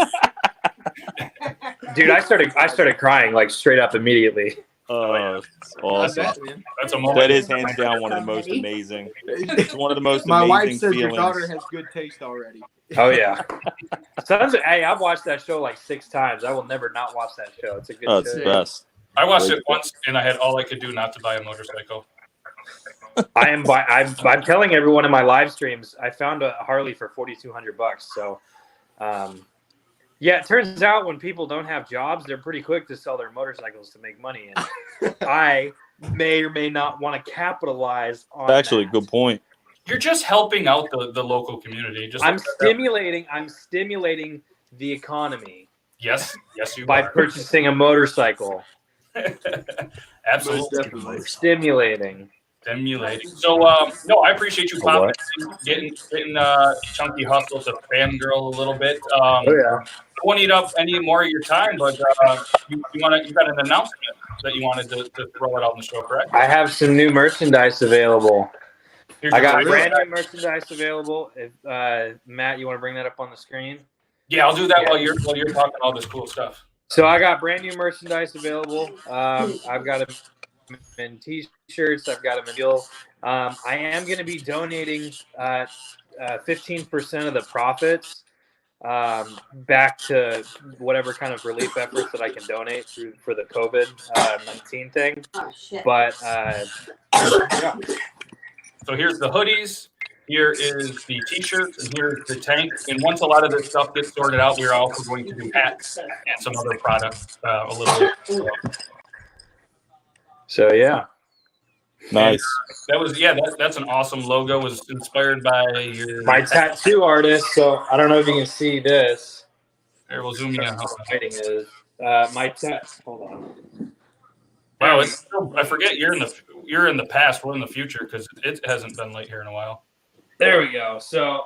Speaker 9: Dude, I started crying like straight up immediately.
Speaker 7: Oh, it's
Speaker 5: I
Speaker 7: awesome.
Speaker 5: bet, man.
Speaker 2: That's a moment.
Speaker 7: That is hands down one of the most amazing. It's one of the most
Speaker 5: My wife
Speaker 7: amazing
Speaker 5: says
Speaker 7: feelings.
Speaker 5: your daughter has good taste already.
Speaker 9: Oh yeah. Hey, I've watched that show like 6 times. I will never not watch that show. It's a good
Speaker 7: Oh, it's
Speaker 9: show.
Speaker 7: the best.
Speaker 2: I watched it once, and I had all I could do not to buy a motorcycle.
Speaker 9: I'm telling everyone in my live streams, I found a Harley for $4,200. So, yeah, it turns out when people don't have jobs, they're pretty quick to sell their motorcycles to make money. And I may or may not want to capitalize on
Speaker 7: Actually,
Speaker 9: that.
Speaker 7: good point.
Speaker 2: You're just helping out the local community. Just
Speaker 9: I'm stimulating the economy.
Speaker 2: Yes, you
Speaker 9: by
Speaker 2: are.
Speaker 9: purchasing a motorcycle.
Speaker 2: Absolutely.
Speaker 9: Stimulating.
Speaker 2: So, no, I appreciate you popping in, getting Chunky Hustle to fangirl a little bit.
Speaker 9: Oh yeah.
Speaker 2: I won't eat up any more of your time, but you got an announcement that you wanted to throw it out on the show, correct?
Speaker 9: I have some new merchandise available. I got brand new merchandise available. If Matt, you want to bring that up on the screen?
Speaker 2: Yeah, I'll do that while you're talking all this cool stuff.
Speaker 9: So I got brand new merchandise available. I've got them in t-shirts. I've got them in deal. I am going to be donating 15% of the profits back to whatever kind of relief efforts that I can donate for the COVID-19 thing.
Speaker 6: Oh, shit.
Speaker 9: But yeah.
Speaker 2: So here's the hoodies. Here is the t-shirts, and here's the tank. And once a lot of this stuff gets sorted out, we're also going to do hats and some other products a little bit.
Speaker 9: So yeah.
Speaker 7: Nice.
Speaker 2: That's an awesome logo. It was inspired by
Speaker 9: my tattoo artist. So I don't know if you can see this.
Speaker 2: Here, we'll zoom in.
Speaker 9: How lighting is. Hold on.
Speaker 2: Wow, I forget you're in the past. We're in the future because it hasn't been late here in a while.
Speaker 9: There we go. So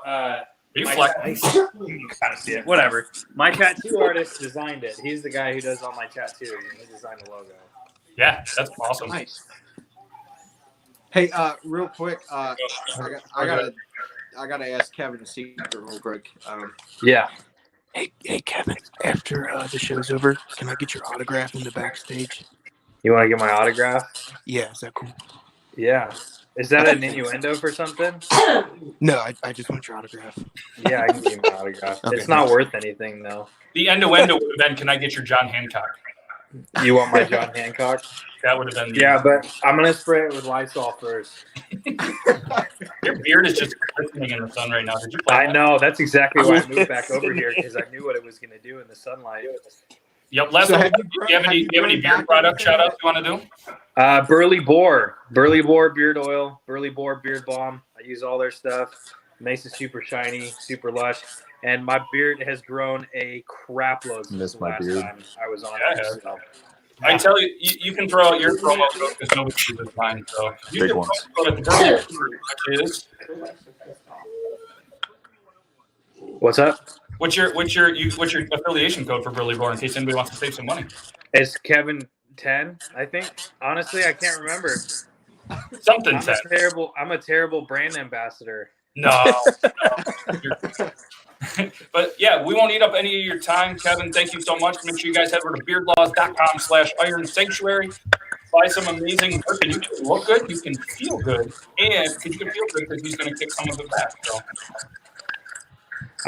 Speaker 2: you
Speaker 9: can kind of see it. Whatever. My tattoo artist designed it. He's the guy who does all my tattoos. He designed the logo.
Speaker 2: Yeah, that's awesome.
Speaker 5: Nice. Hey, real quick, I gotta ask Kevin a secret real quick.
Speaker 9: Yeah.
Speaker 4: Hey, Kevin. After the show's over, can I get your autograph in the backstage?
Speaker 9: You want to get my autograph?
Speaker 4: Yeah, is that cool?
Speaker 9: Yeah. Is that an innuendo for something?
Speaker 4: No, I just want your autograph.
Speaker 9: Yeah, I can give you my autograph.
Speaker 4: Okay,
Speaker 9: it's not worth anything though.
Speaker 2: The innuendo would have been, can I get your John Hancock?
Speaker 9: You want my John Hancock?
Speaker 2: That would have been.
Speaker 9: Yeah, but I'm gonna spray it with Lysol first.
Speaker 2: Your beard is just glistening in the sun right now. Did you play
Speaker 9: I know. That's exactly why I moved back over here because I knew what it was gonna do in the sunlight.
Speaker 2: Yep. Do you have any beard product shout outs you want to do?
Speaker 9: Burley Boar beard oil, Burley Boar beard balm. I use all their stuff. Makes it super shiny, super lush, and my beard has grown a crap load since the last time I was on it. So.
Speaker 2: I tell you, you can throw out your promo code because nobody uses mine. So use your promo code at the Burley Boar, which is.
Speaker 9: What's up?
Speaker 2: What's your affiliation code for Burley Boar in case anybody wants to save some money?
Speaker 9: It's Kevin 10, I think. Honestly, I can't remember.
Speaker 2: Something
Speaker 9: I'm
Speaker 2: 10.
Speaker 9: I'm a terrible brand ambassador.
Speaker 2: No. But yeah, we won't eat up any of your time, Kevin. Thank you so much. Make sure you guys head over to beardlaws.com/Iron Sanctuary. Buy some amazing work, and you can look good, you can feel good, and you can feel good because he's going to kick some of it back. So.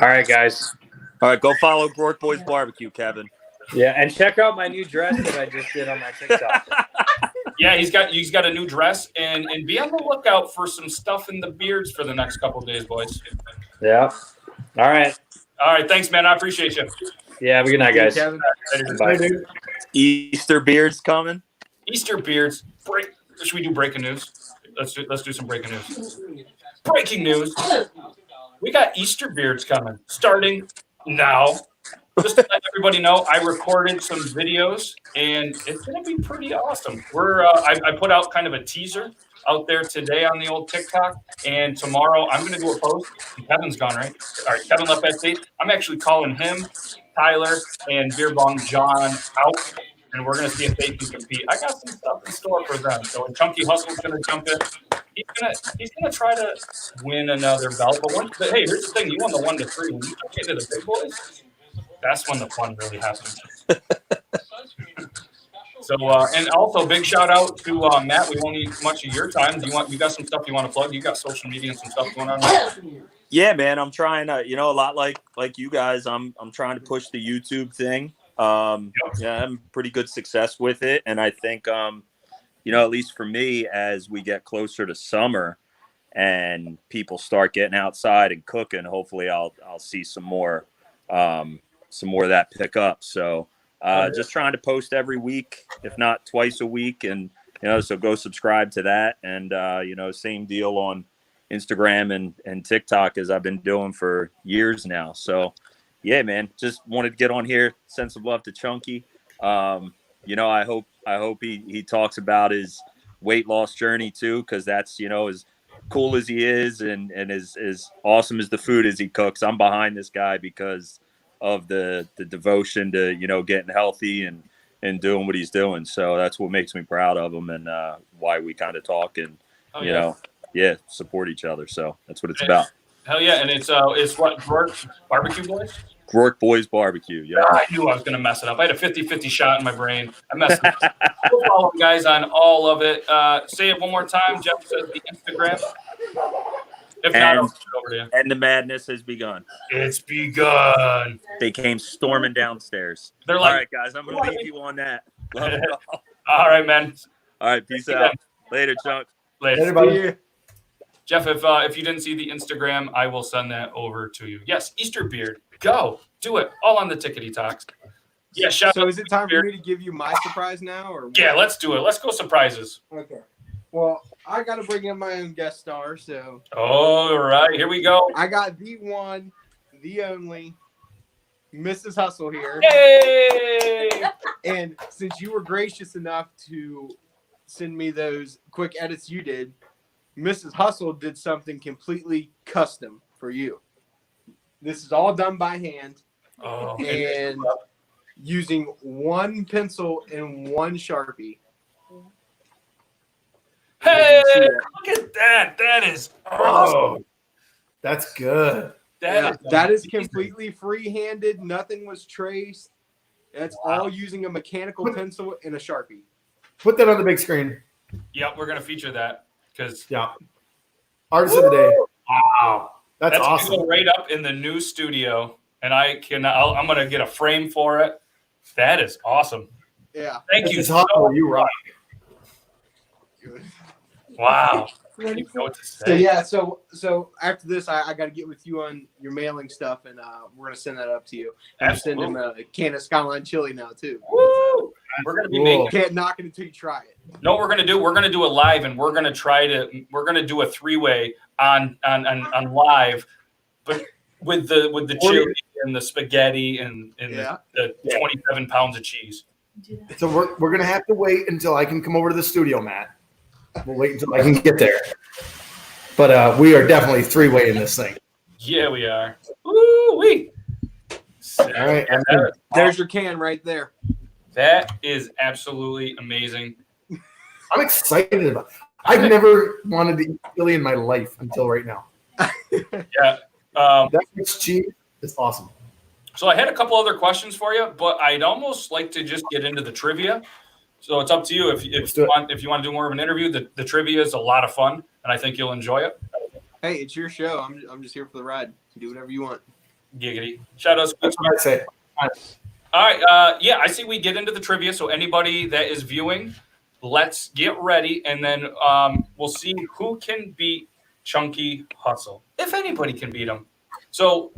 Speaker 9: All right, guys.
Speaker 7: All right, go follow Brook Boys Barbecue, Kevin.
Speaker 9: Yeah, and check out my new dress that I just did on my TikTok.
Speaker 2: Yeah, he's got a new dress, and be on the lookout for some stuff in the beards for the next couple of days, boys.
Speaker 9: Yeah. All right.
Speaker 2: Thanks, man. I appreciate you.
Speaker 9: Yeah, have a good night, guys.
Speaker 2: Bye.
Speaker 7: Easter beards coming.
Speaker 2: Easter beards. Should we do breaking news? Let's do some breaking news. Breaking news. We got Easter beards coming starting now. Just to let everybody know, I recorded some videos, and it's going to be pretty awesome. I put out kind of a teaser out there today on the old TikTok, and tomorrow I'm going to do a post. Kevin's gone, right? All right, Kevin left that state. I'm actually calling him, Tyler, and Beer Bong John out, and we're going to see if they can compete. I got some stuff in store for them. So when Chunky Hustle's going to jump in, he's gonna try to win another belt. But hey, here's the thing: you won the 1 to 3. When you get to the big boys, that's when the fun really happens. So, and also big shout out to Matt. We won't need much of your time. You got some stuff you want to plug? You got social media and some stuff going on?
Speaker 7: Yeah, man. I'm trying to, a lot like you guys. I'm trying to push the YouTube thing. Yeah, I'm pretty good success with it. And I think, at least for me, as we get closer to summer and people start getting outside and cooking, hopefully I'll see some more of that pick up. So just trying to post every week, if not twice a week. And, so go subscribe to that. And, same deal on Instagram and TikTok as I've been doing for years now. So, yeah, man, just wanted to get on here, send some love to Chunky. I hope he talks about his weight loss journey too, because that's, as cool as he is and as awesome as the food as he cooks. I'm behind this guy because of the devotion to, getting healthy and doing what he's doing. So that's what makes me proud of him and why we kind of talk and, support each other. So that's what it's about.
Speaker 2: Hell yeah. And it's what, Barbecue Boys?
Speaker 7: Rourke Boys Barbecue. Yeah,
Speaker 2: I knew I was going to mess it up. I had a 50-50 shot in my brain. I messed it up. We'll follow you guys on all of it. Say it one more time. Jeff says the Instagram. If not, I'll turn it over to you.
Speaker 7: And the madness has begun.
Speaker 2: It's begun.
Speaker 7: They came storming downstairs.
Speaker 2: They're like,
Speaker 7: all right, guys, I'm going to leave you on that. Love you all.
Speaker 2: All right, man.
Speaker 7: All right, peace out. Later, Chunk.
Speaker 2: Later.
Speaker 3: Everybody.
Speaker 2: Jeff, if you didn't see the Instagram, I will send that over to you. Yes, Easter beard. Go. Do it. All on the Tickety Talks. Yeah,
Speaker 5: So is it time for me to give you my surprise now? Or
Speaker 2: yeah, let's do it. Let's go surprises.
Speaker 5: Okay. Well, I got to bring in my own guest star, so.
Speaker 2: All right, here we go.
Speaker 5: I got the one, the only, Mrs. Hustle here.
Speaker 2: Yay!
Speaker 5: And since you were gracious enough to send me those quick edits you did, Mrs. Hustle did something completely custom for you. This is all done by hand and using one pencil and one Sharpie.
Speaker 2: Hey, look at that. That is awesome.
Speaker 3: That's good.
Speaker 5: That is completely free-handed. Nothing was traced. That's all using a mechanical pencil and a Sharpie.
Speaker 3: Put that on the big screen.
Speaker 2: Yep, we're going to feature that.
Speaker 3: Artist of the day. Wow. That's awesome.
Speaker 2: Gonna go right up in the new studio, and I'm going to get a frame for it. That is awesome.
Speaker 5: Yeah.
Speaker 2: Thank you.
Speaker 3: You rock.
Speaker 2: Wow.
Speaker 5: So after this, I got to get with you on your mailing stuff, and we're gonna send that up to you. I'm sending a can of Skyline chili now too.
Speaker 2: Woo! We're gonna be making.
Speaker 5: Can't knock it until you try it.
Speaker 2: No, we're gonna do it live, and we're gonna do a 3-way on live, but with the chili and the spaghetti and the 27 pounds of cheese.
Speaker 3: So we're gonna have to wait until I can come over to the studio, Matt. We'll wait until I can get there. But we are definitely 3-way in this thing.
Speaker 2: Yeah, we are. Woo-wee.
Speaker 3: All right.
Speaker 5: There's your can right there.
Speaker 2: That is absolutely amazing.
Speaker 3: I'm excited about it. I've never wanted to eat chili in my life until right now.
Speaker 2: Yeah.
Speaker 3: That much cheese is awesome.
Speaker 2: So I had a couple other questions for you, but I'd almost like to just get into the trivia. So it's up to you if you want to do more of an interview. The trivia is a lot of fun, and I think you'll enjoy it.
Speaker 5: Hey, it's your show. I'm just here for the ride. Do whatever you want.
Speaker 2: Giggity. Shout out.
Speaker 3: That's what I say.
Speaker 2: All right. Yeah, I see we get into the trivia. So anybody that is viewing, let's get ready, and then we'll see who can beat Chunky Hustle, if anybody can beat him. So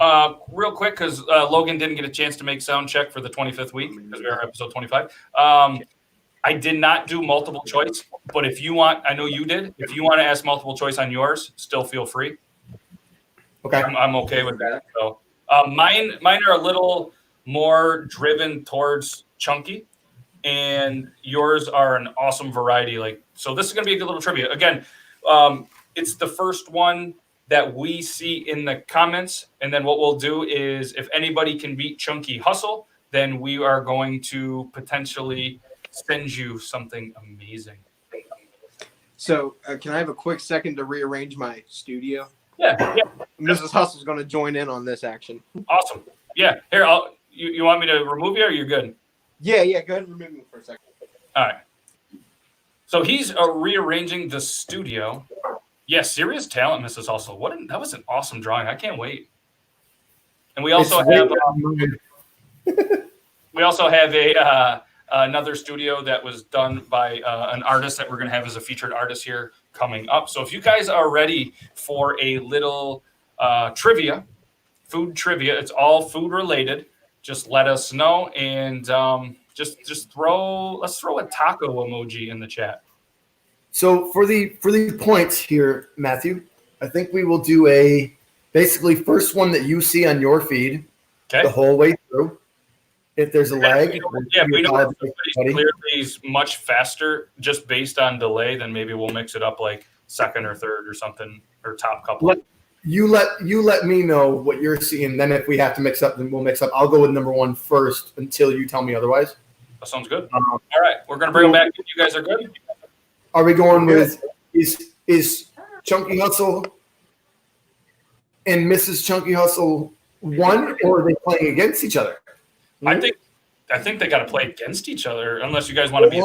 Speaker 2: real quick, because Logan didn't get a chance to make sound check for the 25th week because we are episode 25. I did not do multiple choice, but if you want, I know you did. If you want to ask multiple choice on yours, still feel free.
Speaker 3: Okay,
Speaker 2: I'm okay with that. So mine are a little more driven towards Chunky, and yours are an awesome variety. So this is going to be a good little trivia. Again, it's the first one that we see in the comments, and then what we'll do is if anybody can beat Chunky Hustle, then we are going to potentially send you something amazing.
Speaker 5: So can I have a quick second to rearrange my studio?
Speaker 2: Yeah.
Speaker 5: Mrs. Hustle's going to join in on this action.
Speaker 2: Awesome. Yeah. Here, you want me to remove you, or you're good?
Speaker 5: Yeah. Go ahead and remove me for a second.
Speaker 2: All right. So he's rearranging the studio. Yeah, serious talent, Mrs. Hustle. That was an awesome drawing. I can't wait. And we also have. We also have another studio that was done by an artist that we're going to have as a featured artist here coming up. So if you guys are ready for a little trivia, food trivia, it's all food related. Just let us know, and let's throw a taco emoji in the chat.
Speaker 3: So for the points here, Matthew, I think we will do a basically first one that you see on your feed the whole way through. If there's a lag,
Speaker 2: we know if somebody's clearly much faster just based on delay, then maybe we'll mix it up like second or third or something, or top couple.
Speaker 3: You let me know what you're seeing. Then if we have to mix up, then we'll mix up. I'll go with number one first until you tell me otherwise.
Speaker 2: That sounds good. All right, we're gonna bring them back if you guys are good.
Speaker 3: Are we going with is Chunky Hustle and Mrs. Chunky Hustle one, or are they playing against each other?
Speaker 2: I think they got to play against each other, unless you guys want to be.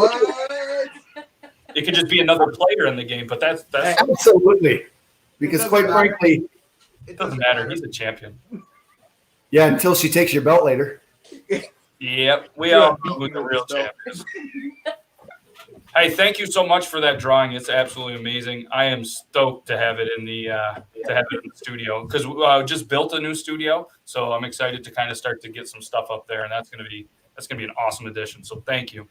Speaker 2: It could just be another player in the game, but that's
Speaker 3: absolutely, because quite frankly,
Speaker 2: it doesn't matter. He's a champion.
Speaker 3: Yeah, until she takes your belt later.
Speaker 2: Yep, we all with the real champions. Hey, thank you so much for that drawing. It's absolutely amazing. I am stoked to have it in the studio, because we just built a new studio, so I'm excited to kind of start to get some stuff up there, and that's gonna be an awesome addition. So thank you.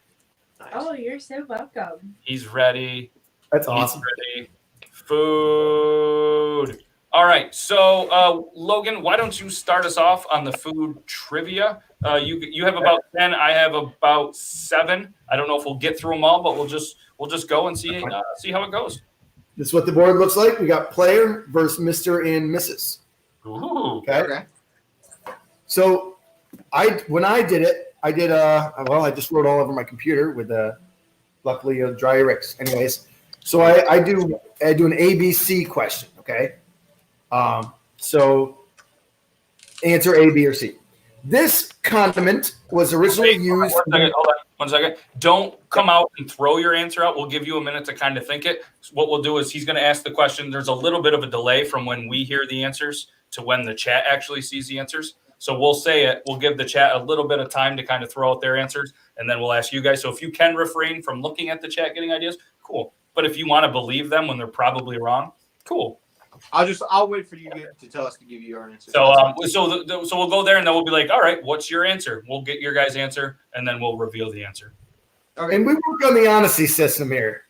Speaker 6: Oh, you're so welcome.
Speaker 2: He's ready.
Speaker 3: That's awesome.
Speaker 2: Ready. Food. All right. So Logan, why don't you start us off on the food trivia? You have about 10. I have about 7. I don't know if we'll get through them all, but we'll just go and see how it goes.
Speaker 3: This is what the board looks like. We got player versus Mr. and Mrs.
Speaker 2: Ooh.
Speaker 3: Okay. So when I did it, I just wrote all over my computer with luckily a dry erase. Anyways, so I do an ABC question. Okay. So answer A, B, or C. This condiment was originally used.
Speaker 2: Hold on, 1 second. Don't come out and throw your answer out. We'll give you a minute to kind of think it. What we'll do is he's going to ask the question. There's a little bit of a delay from when we hear the answers to when the chat actually sees the answers. So we'll say it. We'll give the chat a little bit of time to kind of throw out their answers, and then we'll ask you guys. So if you can refrain from looking at the chat, getting ideas, cool. But if you want to believe them when they're probably wrong, cool.
Speaker 5: I'll wait for you to tell us to give you our answer.
Speaker 2: So so we'll go there, and then we'll be like, all right, what's your answer? We'll get your guys' answer, and then we'll reveal the answer.
Speaker 5: Okay.
Speaker 3: And we work on the honesty system here.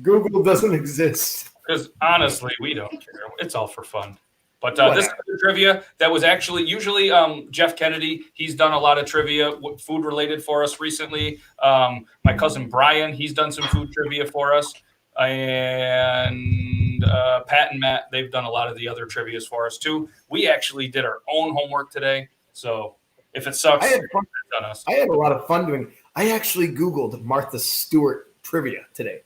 Speaker 3: Google doesn't exist.
Speaker 2: Because honestly, we don't care. It's all for fun. But this is the trivia that was actually usually Jeff Kennedy. He's done a lot of trivia, food related for us recently. My cousin Brian, he's done some food trivia for us. And Pat and Matt, they've done a lot of the other trivias for us too. We actually did our own homework today. So if it sucks,
Speaker 3: I had a lot of fun doing. I actually Googled Martha Stewart trivia today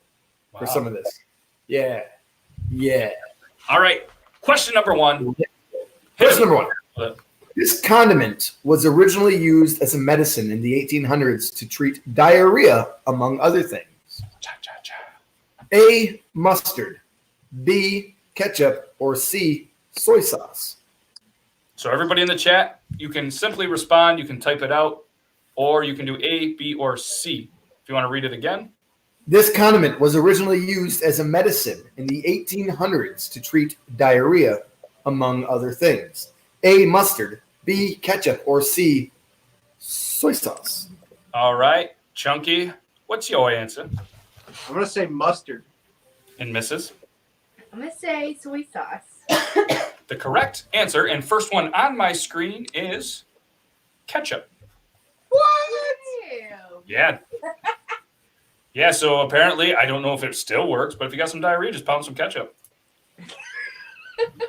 Speaker 3: for some of this. Yeah.
Speaker 2: All right. Question number 1.
Speaker 3: Question number 1. This condiment was originally used as a medicine in the 1800s to treat diarrhea, among other things. A, mustard. B, ketchup. Or C, soy sauce.
Speaker 2: So everybody in the chat, you can simply respond. You can type it out, or you can do A, B, or C. If you want to read it again.
Speaker 3: This condiment was originally used as a medicine in the 1800s to treat diarrhea, among other things. A, mustard. B, ketchup. Or C, soy sauce.
Speaker 2: All right. Chunky, what's your answer?
Speaker 5: I'm going to say mustard.
Speaker 2: And Mrs.?
Speaker 6: I'm going to say soy sauce.
Speaker 2: The correct answer, and first one on my screen, is ketchup.
Speaker 5: What?
Speaker 2: Yeah. Yeah, so apparently, I don't know if it still works, but if you got some diarrhea, just pound some ketchup. A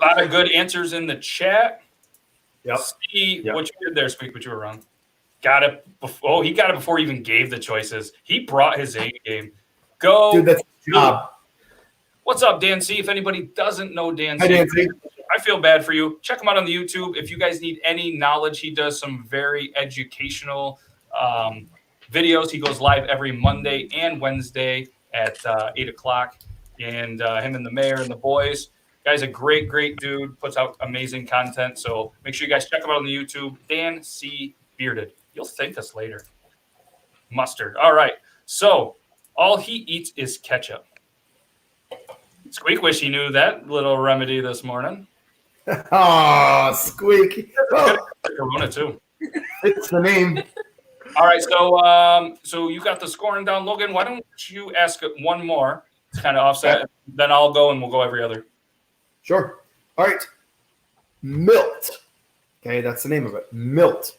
Speaker 2: lot of good answers in the chat.
Speaker 3: Yep.
Speaker 2: See what you did there, Squeak, but you were wrong. Got it. He got it before he even gave the choices. He brought his A game. Go.
Speaker 3: Dude, that's a job.
Speaker 2: What's up, Dan C? If anybody doesn't know Dan C,
Speaker 3: Hi, Dan C.
Speaker 2: I feel bad for you. Check him out on the YouTube. If you guys need any knowledge, he does some very educational videos. He goes live every Monday and Wednesday at 8 o'clock. And him and the mayor and the boys. Guy's a great, great dude. Puts out amazing content. So make sure you guys check him out on the YouTube. Dan C bearded. You'll thank us later. Mustard. All right. So all he eats is ketchup. Squeak wish he knew that little remedy this morning.
Speaker 3: Oh, Squeak. Oh,
Speaker 2: Corona too.
Speaker 3: it's the name.
Speaker 2: All right. So you got the scoring down, Logan. Why don't you ask one more to kind of offset?
Speaker 3: Okay.
Speaker 2: Then I'll go and we'll go every other.
Speaker 3: Sure. All right. Milt. Okay, that's the name of it. Milt.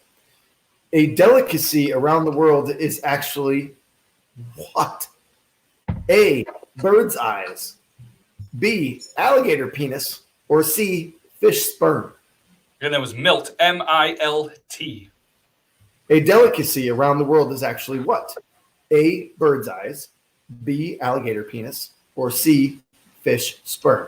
Speaker 3: A delicacy around the world is actually what? A, bird's eyes. B, alligator penis. Or C, fish sperm.
Speaker 2: And that was milt, M-I-L-T.
Speaker 3: A delicacy around the world is actually what? A, bird's eyes. B, alligator penis. Or C, fish sperm.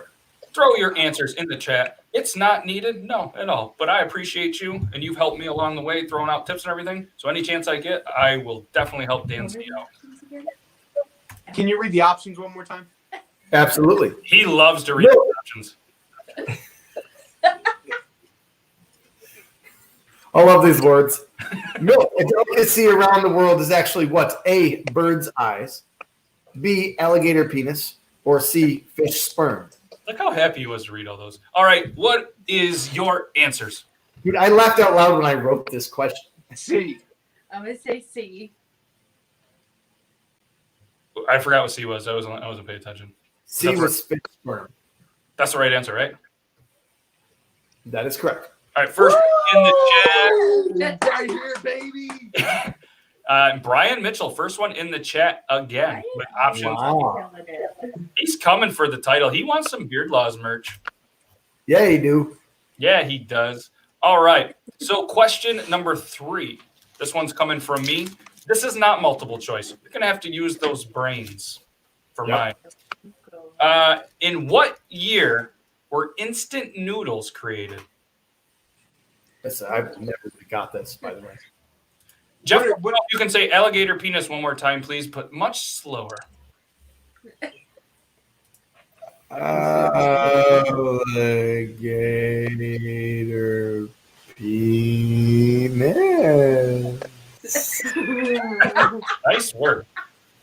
Speaker 2: Throw your answers in the chat. It's not needed, no, at all. But I appreciate you, and you've helped me along the way, throwing out tips and everything. So any chance I get, I will definitely help Dan see out.
Speaker 5: Can you read the options one more time?
Speaker 3: Absolutely.
Speaker 2: He loves to read
Speaker 3: No.
Speaker 2: the options.
Speaker 3: I love these words. Milt, a delicacy around the world is actually what? A, bird's eyes. B, alligator penis. Or C, fish sperm.
Speaker 2: Look how happy he was to read all those. All right, what is your answers?
Speaker 3: Dude, I laughed out loud when I wrote this question.
Speaker 5: C.
Speaker 6: I'm gonna say C.
Speaker 2: I forgot what C was. I wasn't paying attention.
Speaker 3: C
Speaker 2: That's
Speaker 3: was fish sperm.
Speaker 2: That's the right answer, right?
Speaker 3: That is correct.
Speaker 2: All right, first in the
Speaker 4: Right here, baby.
Speaker 2: chat. Brian Mitchell, first one in the chat again with options.
Speaker 3: Wow.
Speaker 2: He's coming for the title. He wants some Beard Laws merch.
Speaker 3: Yeah, you do.
Speaker 2: Yeah, he does. All right. So question number 3. This one's coming from me. This is not multiple choice. You're going to have to use those brains for mine. In what year were instant noodles created?
Speaker 3: Listen, I've never really got this, by the way.
Speaker 2: Jeff, you can say alligator penis one more time, please, but much slower.
Speaker 3: Alligator penis.
Speaker 2: Nice work.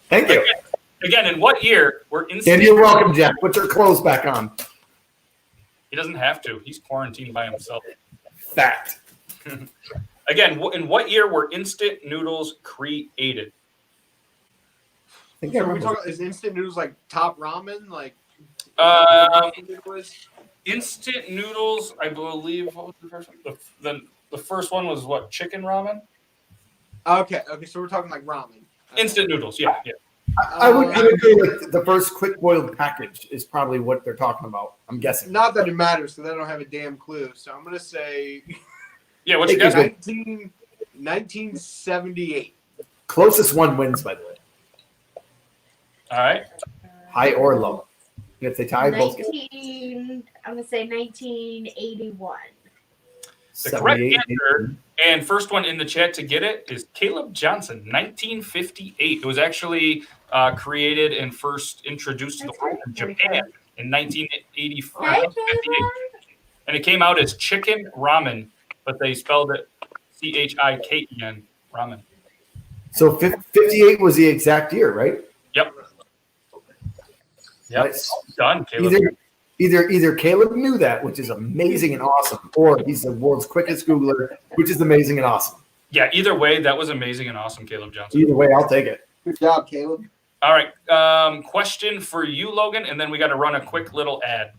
Speaker 3: Thank you.
Speaker 2: Again, in what year were
Speaker 3: And
Speaker 2: instant
Speaker 3: you're welcome, Jeff. Put your clothes back on.
Speaker 2: He doesn't have to. He's quarantined by himself.
Speaker 3: Fact.
Speaker 2: Again, in what year were instant noodles created?
Speaker 3: I think I
Speaker 5: So we
Speaker 3: remember.
Speaker 5: talking, is instant noodles like top ramen? Like
Speaker 2: Instant noodles, I believe. What was the first one? The first one was what? Chicken ramen?
Speaker 5: Okay, so we're talking like ramen.
Speaker 2: Instant noodles, yeah.
Speaker 3: I would go with the first quick boiled package is probably what they're talking about. I'm guessing.
Speaker 5: Not that it matters because I don't have a damn clue. So I'm gonna say
Speaker 2: Yeah, what's your guess?
Speaker 5: 1978.
Speaker 3: Closest one wins, by the way.
Speaker 2: All right.
Speaker 3: High or low. If they tie, both get
Speaker 6: 19. I'm gonna say 1981.
Speaker 2: The correct
Speaker 3: 78.
Speaker 2: answer, and first one in the chat to get it, is Caleb Johnson, 1958. It was actually created and first introduced to the world in Japan in 1984.
Speaker 6: Hey,
Speaker 2: 58.
Speaker 6: Caleb.
Speaker 2: And it came out as chicken ramen, but they spelled it CHIKEN, ramen.
Speaker 3: So 58 was the exact year, right?
Speaker 2: Yep.
Speaker 3: Nice.
Speaker 2: Done, Caleb.
Speaker 3: Either Caleb knew that, which is amazing and awesome, or he's the world's quickest Googler, which is amazing and awesome.
Speaker 2: Yeah, either way, that was amazing and awesome, Caleb Johnson.
Speaker 3: Either way, I'll take it.
Speaker 5: Good job, Caleb.
Speaker 2: All right. Question for you, Logan, and then we got to run a quick little ad.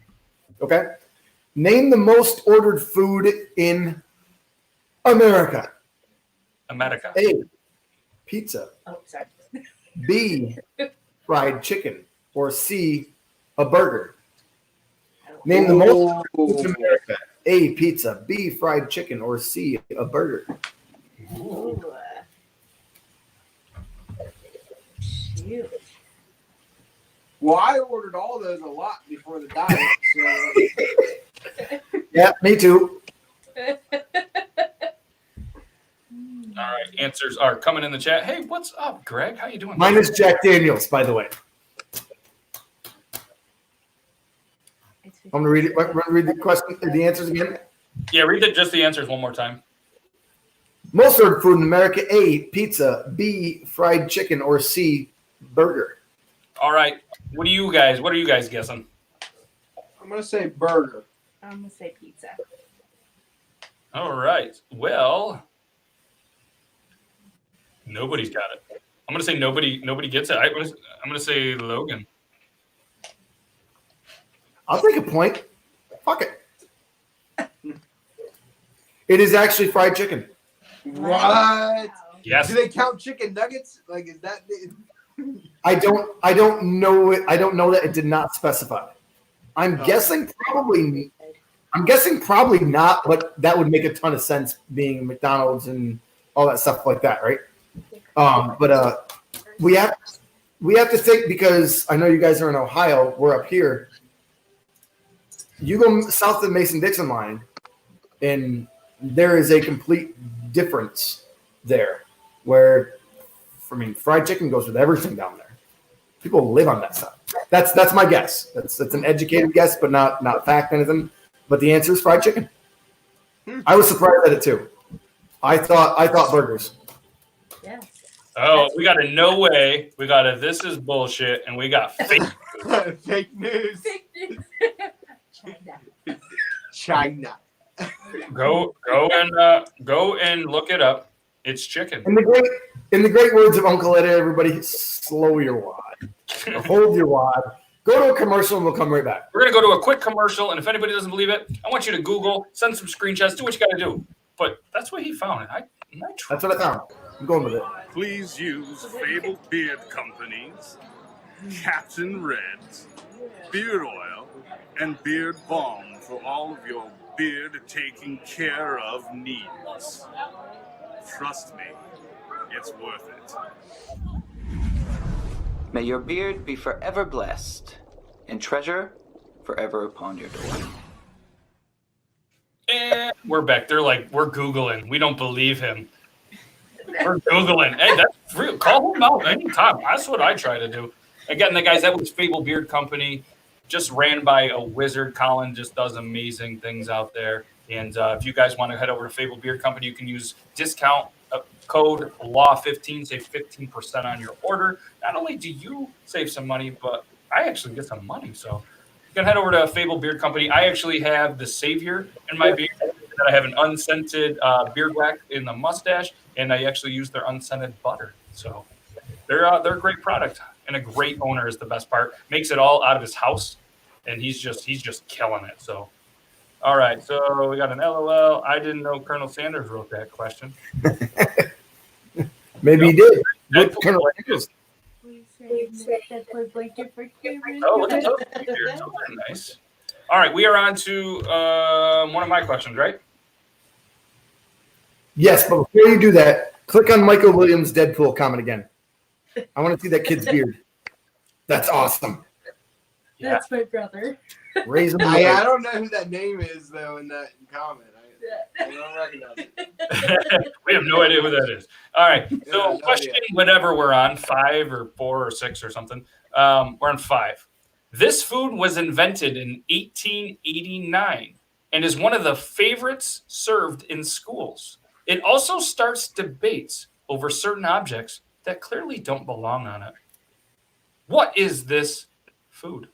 Speaker 3: Okay. Name the most ordered food in America.
Speaker 2: America.
Speaker 3: A, pizza.
Speaker 6: Oh, sorry.
Speaker 3: B, fried chicken. Or C, a burger. Name the most ordered food in America. A, pizza. B, fried chicken. Or C, a burger.
Speaker 6: Ooh. Shoot.
Speaker 5: Well, I ordered all those a lot before the diet. So
Speaker 3: Yeah, me too.
Speaker 2: All right. Answers are coming in the chat. Hey, what's up, Greg? How you doing?
Speaker 3: Mine is Jack Daniels, by the way. I'm gonna read it. Want to read the question, the answers again.
Speaker 2: Yeah, read just the answers one more time.
Speaker 3: Most ordered food in America: A, pizza; B, fried chicken; or C, burger.
Speaker 2: All right. What are you guys guessing?
Speaker 5: I'm gonna say burger.
Speaker 6: I'm gonna say pizza.
Speaker 2: All right. Well, nobody's got it. I'm gonna say nobody gets it. I'm gonna say Logan.
Speaker 3: I'll take a point. Fuck it. It is actually fried chicken.
Speaker 5: What?
Speaker 2: Yes.
Speaker 5: Do they count chicken nuggets? Like, is that?
Speaker 3: I don't know it. I don't know that it did not specify. I'm guessing probably not, but that would make a ton of sense being McDonald's and all that stuff like that, right? But we have to think, because I know you guys are in Ohio. We're up here. You go south of the Mason-Dixon line, and there is a complete difference there. Where, I mean, fried chicken goes with everything down there. People live on that stuff. That's my guess. That's an educated guess, but not fact anything. But the answer is fried chicken. I was surprised at it too. I thought burgers.
Speaker 6: Yes.
Speaker 2: Oh, we got a no way. We got a this is bullshit, and we got fake.
Speaker 5: Fake news.
Speaker 6: Fake news.
Speaker 5: China.
Speaker 2: Go and look it up. It's chicken.
Speaker 3: In the great words of Uncle Eddie, everybody, slow your wad. Hold your wad. Go to a commercial and we'll come right back.
Speaker 2: We're gonna go to a quick commercial, and if anybody doesn't believe it, I want you to Google, send some screenshots, do what you got to do. But that's what he found.
Speaker 3: That's what I found. I'm going with it.
Speaker 1: Please use Fable Beard Company's Captain Red's beard oil and beard balm for all of your beard taking care of needs. Trust me, it's worth it.
Speaker 10: May your beard be forever blessed, and treasure forever upon your door.
Speaker 2: And we're back. They're like, we're Googling. We don't believe him. We're Googling. Hey, that's real. Call him out anytime. That's what I try to do. Again, the guys, that was Fable Beard Company. Just ran by a wizard. Colin just does amazing things out there. And if you guys want to head over to Fable Beard Company, you can use discount code LAW15, save 15% on your order. Not only do you save some money, but I actually get some money. So you can head over to Fable Beard Company. I actually have the Savior in my beard. And I have an unscented beard wax in the mustache, and I actually use their unscented butter. So they're a great product, and a great owner is the best part. Makes it all out of his house, and he's just killing it. So. All right, so we got an LOL. I didn't know Colonel Sanders wrote that question.
Speaker 3: Maybe he did.
Speaker 2: Deadpool
Speaker 3: Colonel
Speaker 2: blanket. Oh, look at those beards. Those are nice. All right, we are on to one of my questions, right?
Speaker 3: Yes, but before you do that, click on Michael Williams' Deadpool comment again. I want to see that kid's beard. That's awesome.
Speaker 6: That's my brother.
Speaker 3: Raise him.
Speaker 5: I don't know who that name is though in that comment. I don't recognize it.
Speaker 2: We have no idea who that is. All right, so question whatever we're on, 5 or 4 or 6 or something. We're on 5. This food was invented in 1889 and is one of the favorites served in schools. It also starts debates over certain objects that clearly don't belong on it. What is this food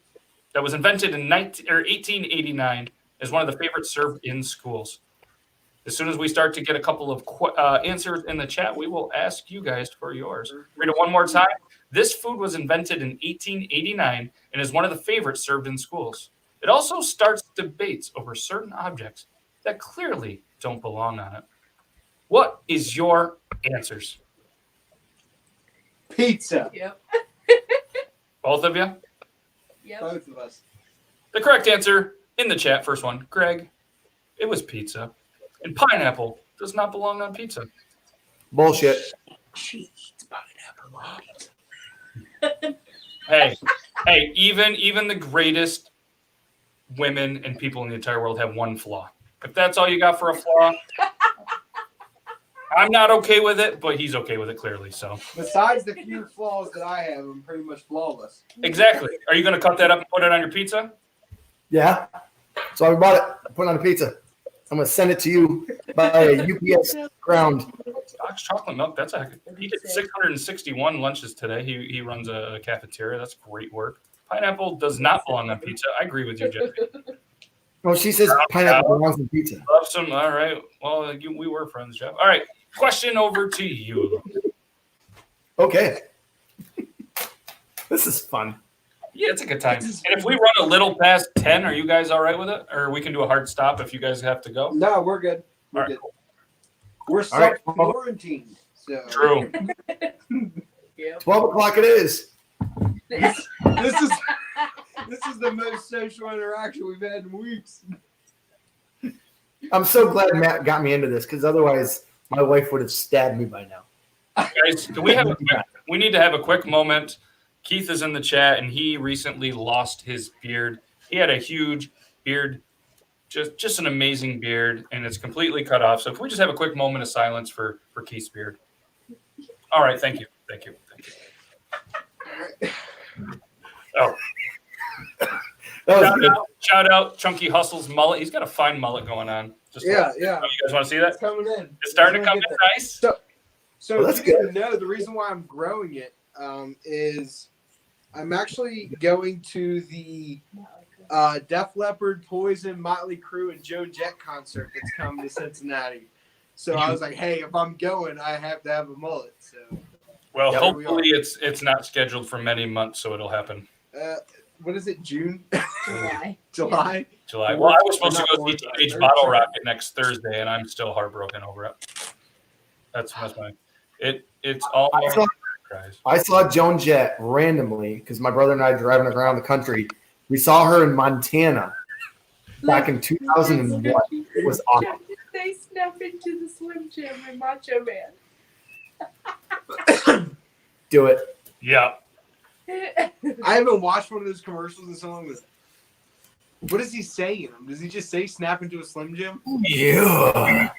Speaker 2: that was invented in 1889 as one of the favorites served in schools? As soon as we start to get a couple of answers in the chat, we will ask you guys for yours. Read it one more time. This food was invented in 1889 and is one of the favorites served in schools. It also starts debates over certain objects that clearly don't belong on it. What is your answers?
Speaker 5: Pizza.
Speaker 6: Yep.
Speaker 2: Both of you?
Speaker 6: Yep.
Speaker 5: Both of us.
Speaker 2: The correct answer in the chat, first one, Greg, it was pizza. And pineapple does not belong on pizza.
Speaker 3: Bullshit.
Speaker 5: She eats pineapple on pizza.
Speaker 2: Hey, even the greatest women and people in the entire world have one flaw. If that's all you got for a flaw, I'm not okay with it, but he's okay with it clearly. So
Speaker 5: Besides the few flaws that I have, I'm pretty much flawless.
Speaker 2: exactly. Are you going to cut that up and put it on your pizza?
Speaker 3: Yeah. So I bought it. I put it on a pizza. I'm going to send it to you by a UPS ground.
Speaker 2: Dutch chocolate milk. That's he did 661 lunches today. He runs a cafeteria. That's great work. Pineapple does not belong on pizza. I agree with you, Jeffy.
Speaker 3: Well, she says pineapple belongs on pizza.
Speaker 2: Love some. All right. Well, we were friends, Jeff. All right. Question over to you.
Speaker 3: Okay. This is fun.
Speaker 2: Yeah, it's a good time. And if we run a little past 10, are you guys all right with it? Or we can do a hard stop if you guys have to go?
Speaker 5: No, we're good. We're good. We're self-quarantined. So.
Speaker 2: True.
Speaker 3: 12 o'clock it is.
Speaker 5: This is the most social interaction we've had in weeks.
Speaker 3: I'm so glad Matt got me into this because otherwise my wife would have stabbed me by now.
Speaker 2: Guys, we need to have a quick moment. Keith is in the chat, and he recently lost his beard. He had a huge beard, just an amazing beard, and it's completely cut off. So can we just have a quick moment of silence for Keith's beard? All right, thank you. Oh. Shout out Chunky Hustle's mullet. He's got a fine mullet going on.
Speaker 5: Yeah.
Speaker 2: You guys want to see that?
Speaker 5: It's coming in.
Speaker 2: It's starting to come in nice.
Speaker 5: So
Speaker 3: that's
Speaker 5: you didn't know, the reason why I'm growing it is I'm actually going to the Def Leppard, Poison, Motley Crue, and Joan Jett concert that's coming to Cincinnati. So I was like, hey, if I'm going, I have to have a mullet. So,
Speaker 2: well, hopefully it's not scheduled for many months, so it'll happen.
Speaker 5: What is it, June?
Speaker 6: July.
Speaker 2: July. Well, I was supposed to go see Teenage Bottle Rocket next Thursday, and I'm still heartbroken over it. That's my. It's all.
Speaker 3: I saw Joan Jett randomly because my brother and I driving around the country. We saw her in Montana back in 2001. It was awesome.
Speaker 6: They snap into the Slim Jim and Macho Man.
Speaker 3: Do it.
Speaker 2: Yeah.
Speaker 5: I haven't watched one of those commercials in so long. What does he say in them? Does he just say snap into a Slim Jim?
Speaker 3: Yeah.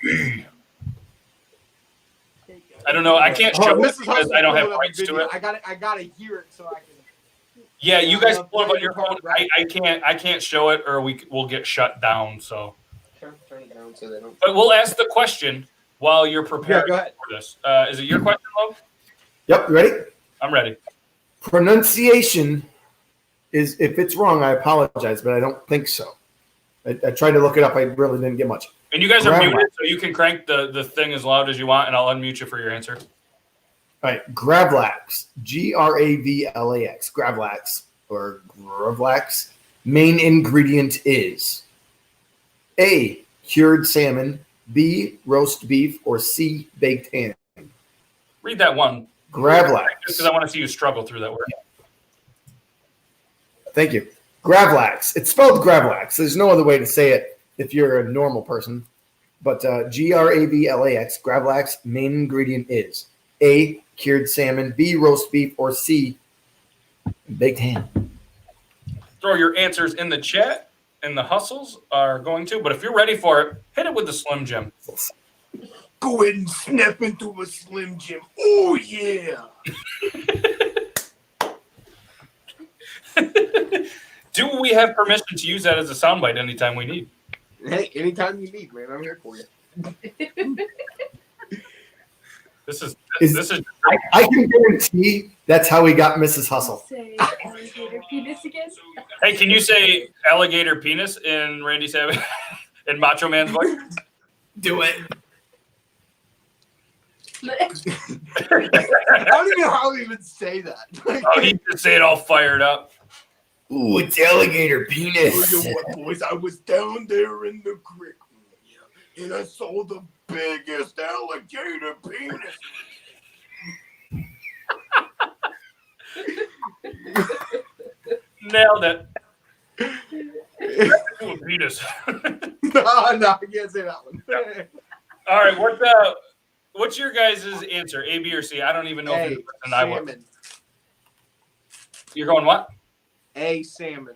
Speaker 2: I don't know. I can't show it because I don't have rights to it.
Speaker 5: I gotta hear it so I can.
Speaker 2: Yeah, you guys pull it on your phone. I can't show it, or we'll get shut down. So.
Speaker 5: Turn it down so they don't.
Speaker 2: But we'll ask the question while you're preparing for this. Is it your question, Love?
Speaker 3: Yep. You ready?
Speaker 2: I'm ready.
Speaker 3: Pronunciation is, if it's wrong, I apologize, but I don't think so. I tried to look it up. I really didn't get much.
Speaker 2: And you guys are muted, so you can crank the thing as loud as you want, and I'll unmute you for your answer.
Speaker 3: All right. Gravlax. Gravlax. Gravlax or Gravlax. Main ingredient is A, cured salmon, B, roast beef, or C, baked ham.
Speaker 2: Read that one.
Speaker 3: Gravlax.
Speaker 2: Just because I want to see you struggle through that word.
Speaker 3: Thank you. Gravlax. It's spelled Gravlax. There's no other way to say it if you're a normal person. But Gravlax, Gravlax, main ingredient is A, cured salmon, B, roast beef, or C, baked ham.
Speaker 2: Throw your answers in the chat, and the hustles are going to. But if you're ready for it, hit it with the Slim Jim.
Speaker 4: Go ahead and snap into a Slim Jim. Oh, yeah.
Speaker 2: Do we have permission to use that as a soundbite anytime we need?
Speaker 5: Hey, anytime you need, man. I'm here for you.
Speaker 2: This is.
Speaker 3: I can guarantee that's how we got Mrs. Hustle.
Speaker 6: Say alligator penis again.
Speaker 2: Hey, can you say alligator penis in Randy Savage in Macho Man's voice?
Speaker 3: Do it.
Speaker 5: I don't even know how to even say that.
Speaker 2: Oh, he could say it all fired up.
Speaker 3: Ooh, it's alligator penis.
Speaker 4: You know what, boys? I was down there in the creek, and I saw the biggest alligator penis.
Speaker 2: Nailed it. Ooh, penis.
Speaker 5: No, I can't say that one.
Speaker 2: All right, what's your guys' answer? A, B, or C? I don't even know if it's an I would. You're going what?
Speaker 5: A, salmon.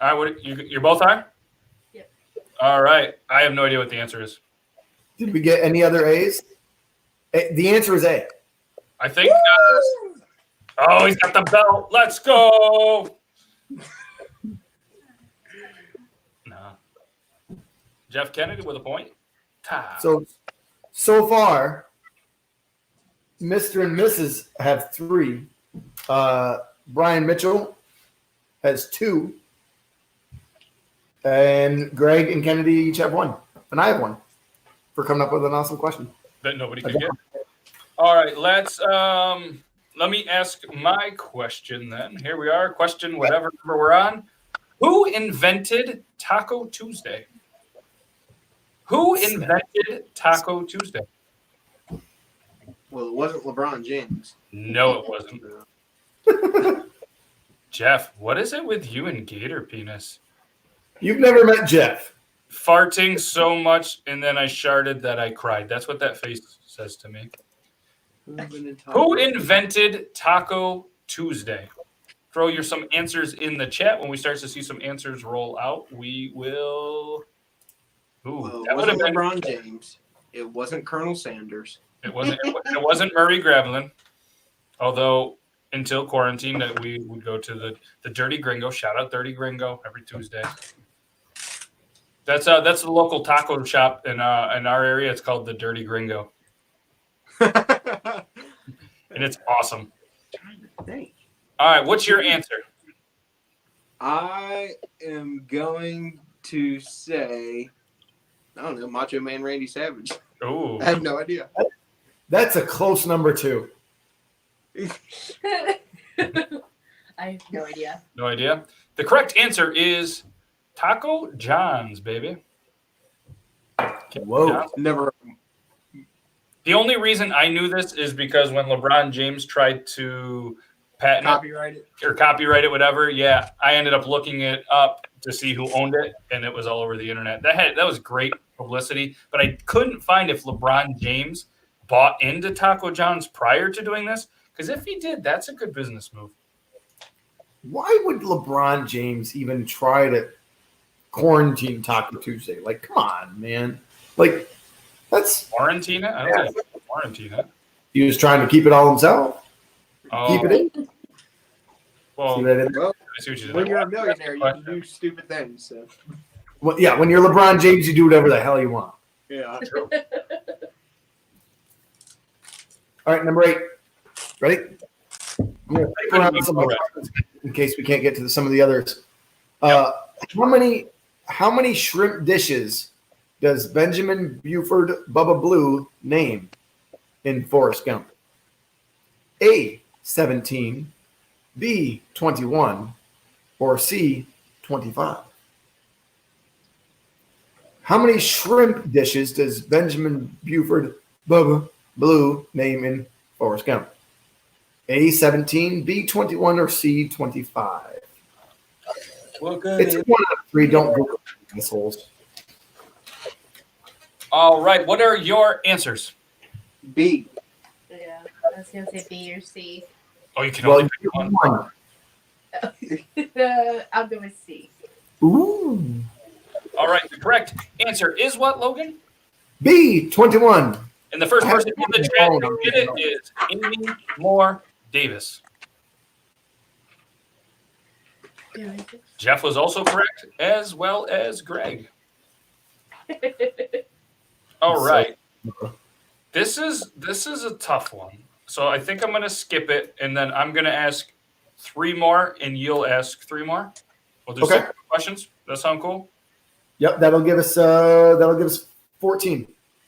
Speaker 2: All right, you're both are?
Speaker 6: Yep.
Speaker 2: All right. I have no idea what the answer is.
Speaker 3: Did we get any other A's? The answer is A.
Speaker 2: I think. Oh, he's got the belt. Let's go. No. Jeff Kennedy with a point.
Speaker 3: So far, Mr. and Mrs. have 3. Brian Mitchell has 2. And Greg and Kennedy each have 1. And I have 1 for coming up with an awesome question.
Speaker 2: That nobody could get. All right, let me ask my question then. Here we are. Question, whatever number we're on. Who invented Taco Tuesday? Who invented Taco Tuesday?
Speaker 5: Well, it wasn't LeBron James.
Speaker 2: No, it wasn't. Jeff, what is it with you and Gator Penis?
Speaker 3: You've never met Jeff.
Speaker 2: Farting so much, and then I sharted that I cried. That's what that face says to me. Who invented Taco Tuesday? Throw your some answers in the chat. When we start to see some answers roll out, we will. Ooh,
Speaker 5: Well,
Speaker 2: that
Speaker 5: it
Speaker 2: would have
Speaker 5: wasn't
Speaker 2: been.
Speaker 5: LeBron James. It wasn't Colonel Sanders.
Speaker 2: It wasn't Murray Gravelin. Although until quarantine, that we would go to the Dirty Gringo. Shout out Dirty Gringo every Tuesday. That's the local taco shop in our area. It's called the Dirty Gringo, and it's awesome. All right, what's your answer?
Speaker 5: I am going to say, I don't know, Macho Man Randy Savage.
Speaker 2: Oh,
Speaker 5: I have no idea.
Speaker 3: That's a close number 2.
Speaker 6: I have no idea.
Speaker 2: no idea. The correct answer is Taco John's, baby.
Speaker 3: Whoa.
Speaker 2: John's.
Speaker 5: Never.
Speaker 2: The only reason I knew this is because when LeBron James tried to patent
Speaker 5: Copyright it.
Speaker 2: or copyright it, whatever. Yeah, I ended up looking it up to see who owned it, and it was all over the internet. That was great publicity, but I couldn't find if LeBron James bought into Taco John's prior to doing this, because if he did, that's a good business move.
Speaker 3: Why would LeBron James even try to quarantine Taco Tuesday? Like, come on, man. Like, that's
Speaker 2: Quarantine it? I don't think quarantine it.
Speaker 3: he was trying to keep it all himself.
Speaker 2: Oh,
Speaker 3: Keep it in.
Speaker 2: well,
Speaker 3: See that in there?
Speaker 5: Well,
Speaker 2: I see what you did.
Speaker 5: when you're a millionaire, you can do stupid things. So.
Speaker 3: Well, yeah, when you're LeBron James, you do whatever the hell you want.
Speaker 5: Yeah.
Speaker 2: True.
Speaker 3: All right, number 8. Ready? I'm going to think around some more questions in case we can't get to some of the others. How many shrimp dishes does Benjamin Buford Bubba Blue name in Forrest Gump? A, 17, B, 21, or C, 25? How many shrimp dishes does Benjamin Buford Bubba Blue name in Forrest Gump? A, 17, B, 21, or C, 25? It's 1 out of 3. Don't Google it, assholes.
Speaker 2: All right, what are your answers?
Speaker 5: B.
Speaker 6: Yeah, I was gonna say B or C.
Speaker 2: Oh, you can
Speaker 3: Well,
Speaker 2: only pick one.
Speaker 6: I'll go with C.
Speaker 3: Ooh.
Speaker 2: All right, the correct answer is what, Logan?
Speaker 3: B, 21.
Speaker 2: And the first person in the chat to get it is Amy Moore Davis. Jeff was also correct, as well as Greg. All right. This is a tough one. So I think I'm going to skip it, and then I'm going to ask 3 more, and you'll ask 3 more. We'll do 6 questions. Does that sound cool?
Speaker 3: Yep, that'll give us 14.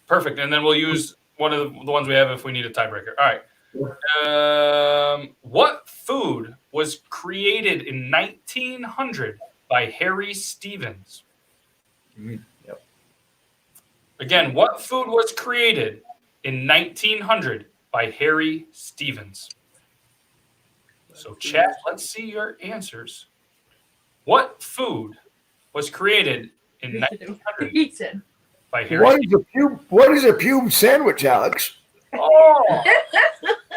Speaker 2: Perfect. And then we'll use one of the ones we have if we need a tiebreaker. All right. What food was created in 1900 by Harry Stevens?
Speaker 3: Yep.
Speaker 2: Again, what food was created in 1900 by Harry Stevens? So, chat, let's see your answers. What food was created in 1900 by Harry Stevens?
Speaker 3: What is a pube sandwich, Alex?
Speaker 2: Oh,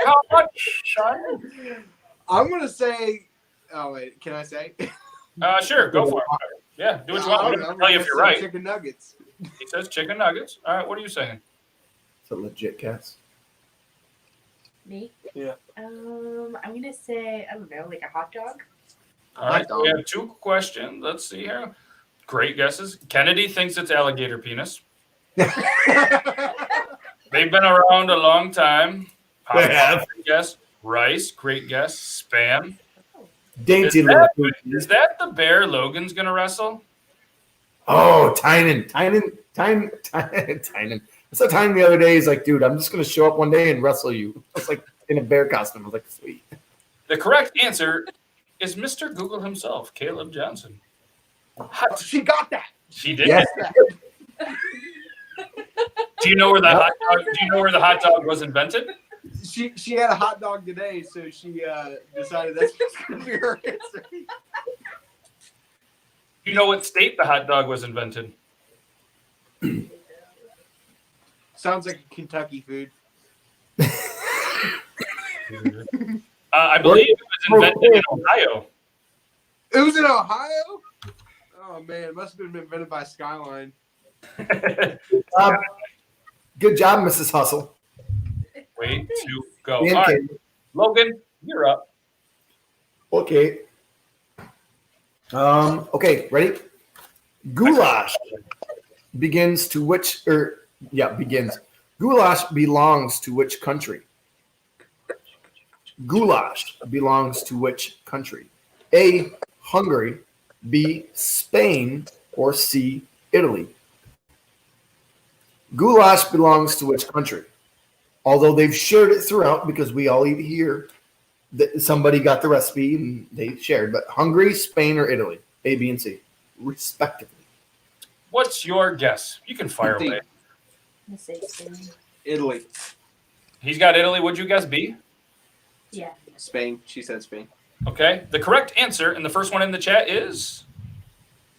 Speaker 2: how much, Sean?
Speaker 5: I'm gonna say. Oh wait, can I say?
Speaker 2: Sure, go for it. Yeah, do what you want. I'm going to tell you if you're right.
Speaker 5: Chicken nuggets.
Speaker 2: He says chicken nuggets. All right, what are you saying?
Speaker 3: It's a legit guess.
Speaker 6: Me?
Speaker 5: Yeah.
Speaker 6: I'm gonna say I don't know, like a hot dog.
Speaker 2: All right, we have 2 questions. Let's see here. Great guesses. Kennedy thinks it's alligator penis. They've been around a long time. Popcorn, great guess. Rice, great guess. Spam.
Speaker 3: Dainty little food.
Speaker 2: Is that the bear Logan's gonna wrestle?
Speaker 3: Oh, Tynan. I saw Tynan the other day. He's like, dude, I'm just going to show up one day and wrestle you. I was like, in a bear costume. I was like, sweet.
Speaker 2: The correct answer is Mr. Google himself, Caleb Johnson.
Speaker 5: She got that.
Speaker 2: She did.
Speaker 3: Yes.
Speaker 2: Do you know where the hot dog? Do you know where the hot dog was invented?
Speaker 5: She had a hot dog today, so she decided that's going to be her answer.
Speaker 2: You know what state the hot dog was invented?
Speaker 5: Sounds like a Kentucky food.
Speaker 2: I believe it was invented in Ohio.
Speaker 5: It was in Ohio? Oh, man. It must have been invented by Skyline.
Speaker 3: Good job, Mrs. Hustle.
Speaker 2: Way to go. All right. Logan, you're up.
Speaker 3: Okay. Okay, ready? Goulash begins. Goulash belongs to which country? Goulash belongs to which country? A, Hungary, B, Spain, or C, Italy? Goulash belongs to which country? Although they've shared it throughout because we all eat here. That somebody got the recipe and they shared, but Hungary, Spain, or Italy, A, B, and C, respectively.
Speaker 2: What's your guess? You can fire away.
Speaker 6: Let's say Spain.
Speaker 5: Italy.
Speaker 2: He's got Italy. Would you guess B?
Speaker 6: Yeah.
Speaker 5: Spain. She said Spain.
Speaker 2: Okay. The correct answer, and the first one in the chat is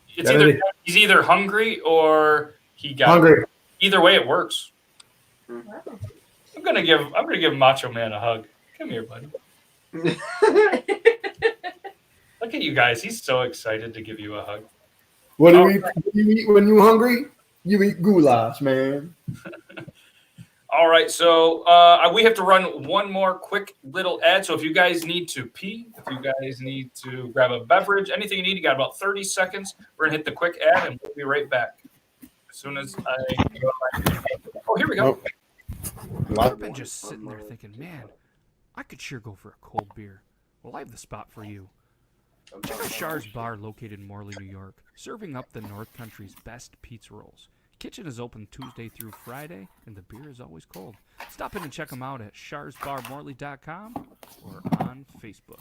Speaker 2: he's either hungry or he got
Speaker 3: Hungry.
Speaker 2: Either way, it works.
Speaker 6: Wow.
Speaker 2: I'm gonna give Macho Man a hug. Come here, buddy. Look at you guys. He's so excited to give you a hug.
Speaker 3: What do you eat when you're hungry? You eat goulash, man.
Speaker 2: All right, so we have to run one more quick little ad. So if you guys need to pee, if you guys need to grab a beverage, anything you need, you got about 30 seconds. We're going to hit the quick ad, and we'll be right back. As soon as Oh, here we go.
Speaker 11: I've been just sitting there thinking, man, I could sure go for a cold beer. Well, I have the spot for you. Check out Char's Bar located in Morley, New York, serving up the North Country's best pizza rolls. Kitchen is open Tuesday through Friday, and the beer is always cold. Stop in and check them out at charsbarmorley.com or on Facebook.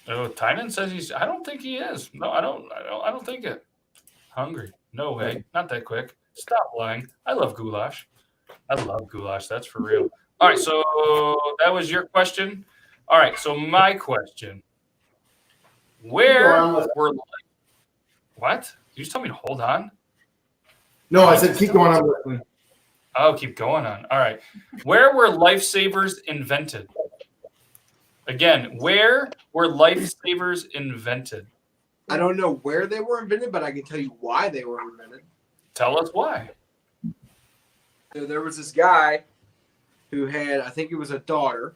Speaker 2: Oh, Tynan says I don't think he is. No, I don't think it. Hungry. No way. Not that quick. Stop lying. I love goulash. I love goulash. That's for real. All right, so that was your question. All right, so my question. Where were what? You just told me to hold on?
Speaker 3: No, I said keep going on.
Speaker 2: Oh, keep going on. All right. Where were lifesavers invented? Again, where were lifesavers invented?
Speaker 5: I don't know where they were invented, but I can tell you why they were invented.
Speaker 2: Tell us why.
Speaker 5: So there was this guy who had, I think it was a daughter,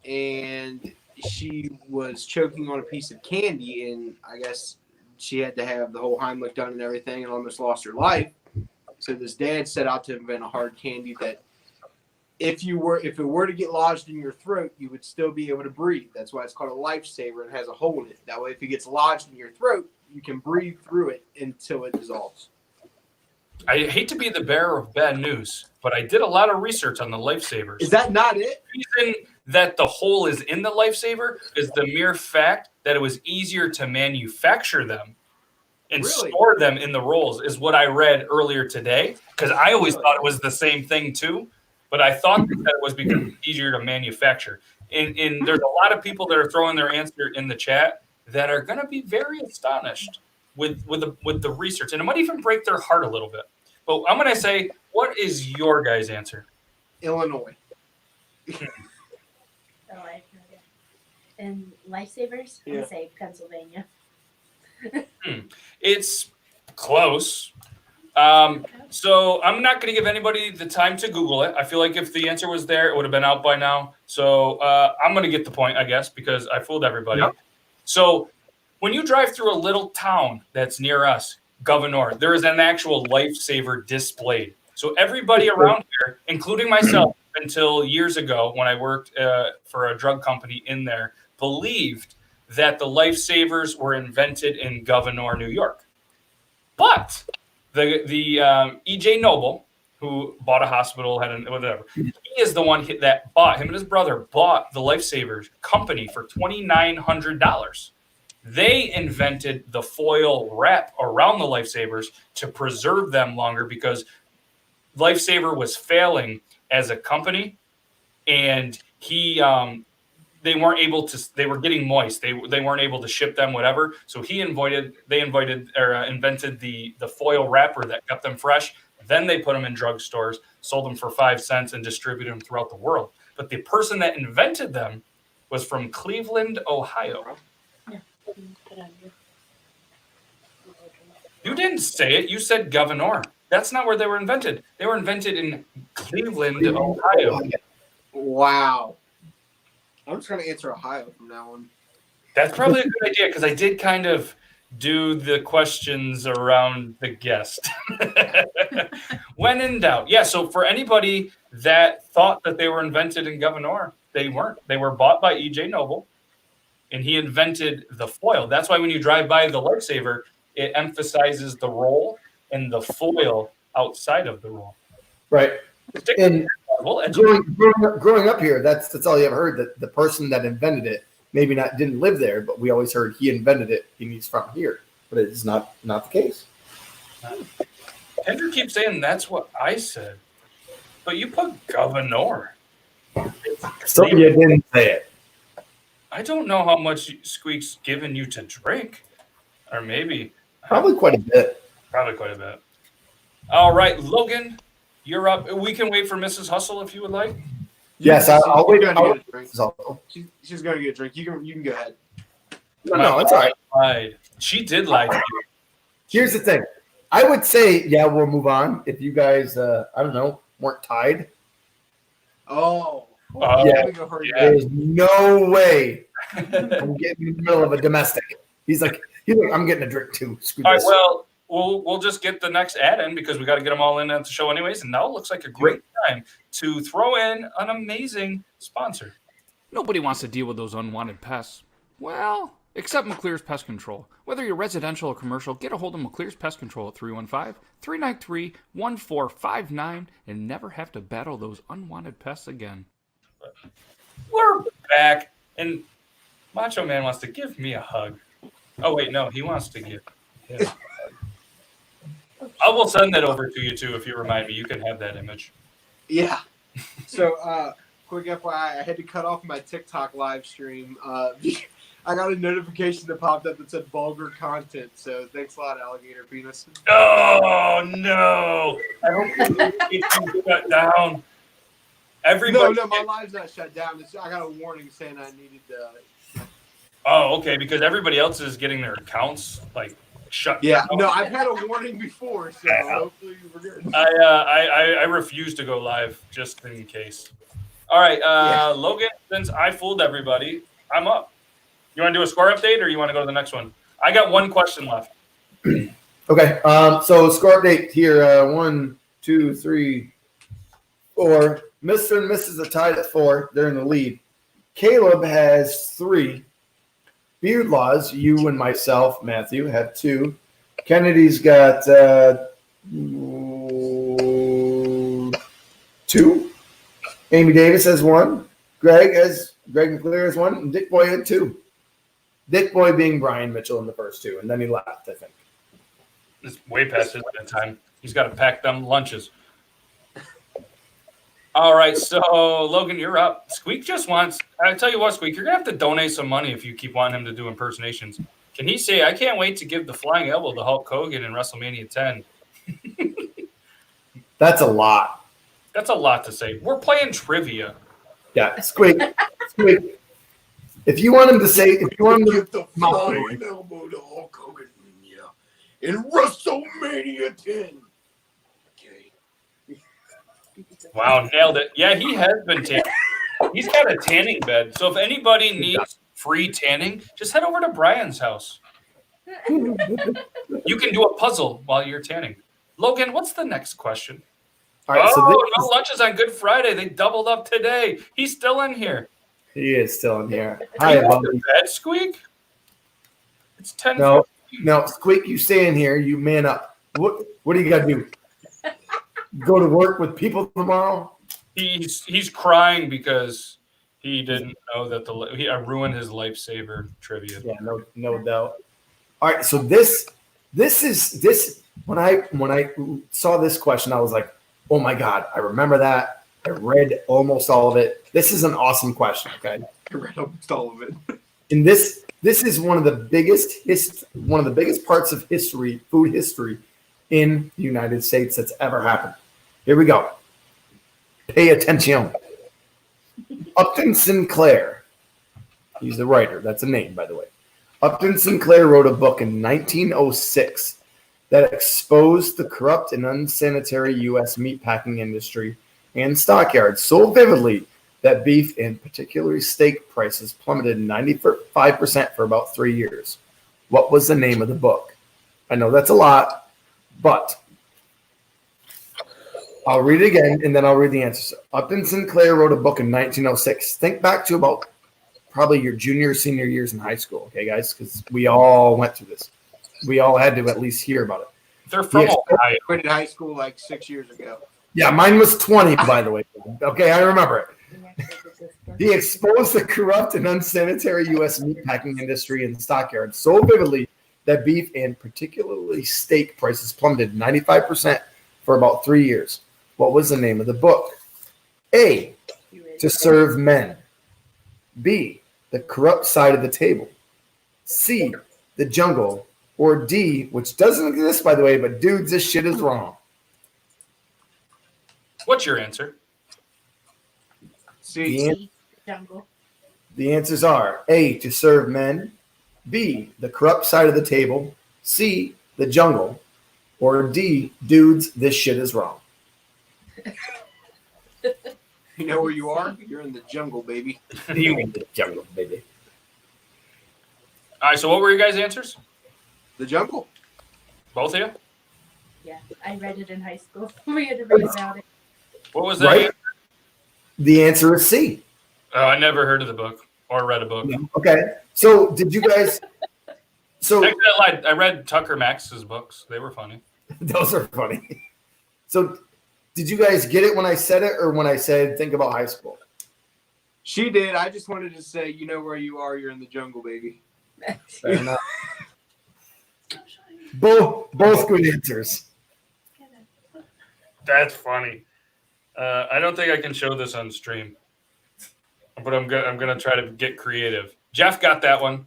Speaker 5: and she was choking on a piece of candy, and I guess she had to have the whole Heimlich done and everything and almost lost her life. So this dad set out to invent a hard candy that if it were to get lodged in your throat, you would still be able to breathe. That's why it's called a lifesaver and has a hole in it. That way, if it gets lodged in your throat, you can breathe through it until it dissolves.
Speaker 2: I hate to be the bearer of bad news, but I did a lot of research on the lifesavers.
Speaker 5: Is that not it?
Speaker 2: The reason that the hole is in the lifesaver is the mere fact that it was easier to manufacture them and store them in the rolls is what I read earlier today, because I always thought it was the same thing too, but I thought that it was because it's easier to manufacture. And there's a lot of people that are throwing their answer in the chat that are going to be very astonished with the research, and it might even break their heart a little bit. But I'm going to say, what is your guys' answer?
Speaker 5: Illinois.
Speaker 6: And lifesavers,
Speaker 5: Yeah.
Speaker 6: I'd say Pennsylvania.
Speaker 2: It's close. So I'm not going to give anybody the time to Google it. I feel like if the answer was there, it would have been out by now. So I'm going to get the point, I guess, because I fooled everybody. Yep. So when you drive through a little town that's near us, Governor, there is an actual lifesaver displayed. So everybody around here, including myself, until years ago when I worked for a drug company in there, believed that the lifesavers were invented in Gouverneur, New York. But the E.J. Noble, who bought a hospital, whatever, he is the one that bought, him and his brother bought the lifesavers company for $2,900. They invented the foil wrap around the lifesavers to preserve them longer because Lifesaver was failing as a company, and they weren't able to. They were getting moist. They weren't able to ship them, whatever. So invented the foil wrapper that kept them fresh. Then they put them in drugstores, sold them for 5 cents, and distributed them throughout the world. But the person that invented them was from Cleveland, Ohio. You didn't say it. You said Gouverneur. That's not where they were invented. They were invented in Cleveland, Ohio.
Speaker 5: Wow. I'm just going to answer Ohio from now on.
Speaker 2: That's probably a good idea because I did kind of do the questions around the guest. When in doubt. Yeah, so for anybody that thought that they were invented in Gouverneur, they weren't. They were bought by E.J. Noble, and he invented the foil. That's why when you drive by the Lifesaver, it emphasizes the roll and the foil outside of the roll.
Speaker 3: Right. And growing up here, that's all you ever heard, that the person that invented it didn't live there, but we always heard he invented it and he's from here. But it's not the case.
Speaker 2: Andrew keeps saying that's what I said. But you put Gouverneur.
Speaker 3: So you didn't say it.
Speaker 2: I don't know how much Squeak's given you to drink. Or maybe.
Speaker 3: Probably quite a bit.
Speaker 2: Probably quite a bit. All right, Logan, you're up. We can wait for Mrs. Hustle if you would like.
Speaker 3: Yes, I'll wait.
Speaker 5: She's going to get a drink. You can go ahead.
Speaker 3: No, it's all
Speaker 2: right. She did lie to you.
Speaker 3: Here's the thing. I would say, yeah, we'll move on if you guys, I don't know, weren't tied.
Speaker 5: Oh.
Speaker 3: Yeah. There's no way I'm getting in the middle of a domestic. He's like, I'm getting a drink too. Screw
Speaker 2: all
Speaker 3: this.
Speaker 2: right, well, we'll just get the next ad in because we got to get them all in at the show anyways. And now it looks like a great time to throw in an amazing sponsor.
Speaker 11: Nobody wants to deal with those unwanted pests. Well, except McClear's Pest Control. Whether you're residential or commercial, get a hold of McClear's Pest Control at 315-393-1459 and never have to battle those unwanted pests again.
Speaker 2: We're back, and Macho Man wants to give me a hug. Oh, wait, no, he wants to give him a hug. I will send that over to you, too, if you remind me. You can have that image.
Speaker 5: Yeah. So, quick FYI, I had to cut off my TikTok live stream. I got a notification that popped up that said vulgar content. So, thanks a lot, Alligator Penis.
Speaker 2: Oh, no. I hope you shut down. Everybody.
Speaker 5: No, my live's not shut down. I got a warning saying I needed to.
Speaker 2: Oh, okay, because everybody else is getting their accounts, shut down.
Speaker 5: No, I've had a warning before, so hopefully we're good.
Speaker 2: I refuse to go live just in case. All right, Logan, since I fooled everybody, I'm up. You want to do a score update or you want to go to the next one? I got one question left.
Speaker 3: Okay, so score update here. 1, 2, 3, 4. Mr. and Mrs. are tied at 4. They're in the lead. Caleb has 3. Beard Laws, you and myself, Matthew, have 2. Kennedy's got 2. Amy Davis has 1. Greg McClear has 1. And Dick Boy had 2. Dick Boy being Brian Mitchell in the first 2, and then he left, I think.
Speaker 2: It's way past his bedtime. He's got to pack them lunches. All right, so Logan, you're up. Squeak just wants. I tell you what, Squeak, you're gonna have to donate some money if you keep wanting him to do impersonations. Can he say, "I can't wait to give the flying elbow to Hulk Hogan in WrestleMania 10"?
Speaker 3: That's a lot.
Speaker 2: That's a lot to say. We're playing trivia.
Speaker 3: Yeah, Squeak. If you want him to say, if you want him to
Speaker 4: give the flying elbow to Hulk Hogan, in WrestleMania 10.
Speaker 2: Wow, nailed it. Yeah, he has been tanning. He's got a tanning bed. So if anybody needs free tanning, just head over to Brian's house. You can do a puzzle while you're tanning. Logan, what's the next question?
Speaker 3: All right, so
Speaker 2: no lunches on Good Friday. They doubled up today. He's still in here.
Speaker 3: he is still in here.
Speaker 2: Are
Speaker 3: Hi,
Speaker 2: you going
Speaker 3: Bobby.
Speaker 2: to bed, Squeak? It's 10.
Speaker 3: No, Squeak, you stay in here. You man up. What do you got to do? Go to work with people tomorrow?
Speaker 2: He's crying because he didn't know that I ruined his lifesaver trivia.
Speaker 3: Yeah, no doubt. All right, so this when I saw this question, I was like, oh my God, I remember that. I read almost all of it. This is an awesome question. Okay,
Speaker 5: I read almost all of it.
Speaker 3: And this is one of the biggest parts of history, food history, in the United States that's ever happened. Here we go. Pay attention. Upton Sinclair. He's the writer. That's a name, by the way. Upton Sinclair wrote a book in 1906 that exposed the corrupt and unsanitary U.S. meatpacking industry and stockyards so vividly that beef and particularly steak prices plummeted 95% for about 3 years. What was the name of the book? I know that's a lot, but I'll read it again, and then I'll read the answers. Upton Sinclair wrote a book in 1906. Think back to about probably your junior, senior years in high school, okay, guys? Because we all went through this. We all had to at least hear about it.
Speaker 2: They're from Ohio.
Speaker 5: I went to high school like 6 years ago.
Speaker 3: Yeah, mine was 20, by the way. Okay, I remember it. He exposed the corrupt and unsanitary U.S. meatpacking industry and stockyards so vividly that beef and particularly steak prices plummeted 95% for about 3 years. What was the name of the book? A, To Serve Men. B, The Corrupt Side of the Table. C, The Jungle. Or D, which doesn't exist, by the way, but dudes, this shit is wrong.
Speaker 2: What's your answer?
Speaker 5: C.
Speaker 6: Jungle.
Speaker 3: The answers are A, To Serve Men. B, The Corrupt Side of the Table. C, The Jungle. Or D, dudes, this shit is wrong.
Speaker 5: You know where you are? You're in the jungle, baby.
Speaker 3: You in the jungle, baby.
Speaker 2: All right, so what were your guys' answers?
Speaker 5: The jungle.
Speaker 2: Both of you?
Speaker 6: Yeah, I read it in high school. We had to read about it.
Speaker 2: What was that?
Speaker 3: Right? The answer is C.
Speaker 2: Oh, I never heard of the book or read a book.
Speaker 3: Okay. So did you guys? So
Speaker 2: Actually, I lied. I read Tucker Max's books. They were funny.
Speaker 3: Those are funny. So did you guys get it when I said it or when I said think about high school?
Speaker 5: She did. I just wanted to say, you know where you are. You're in the jungle, baby.
Speaker 3: Fair enough. Both good answers.
Speaker 2: That's funny. I don't think I can show this on stream, but I'm gonna try to get creative. Jeff got that one.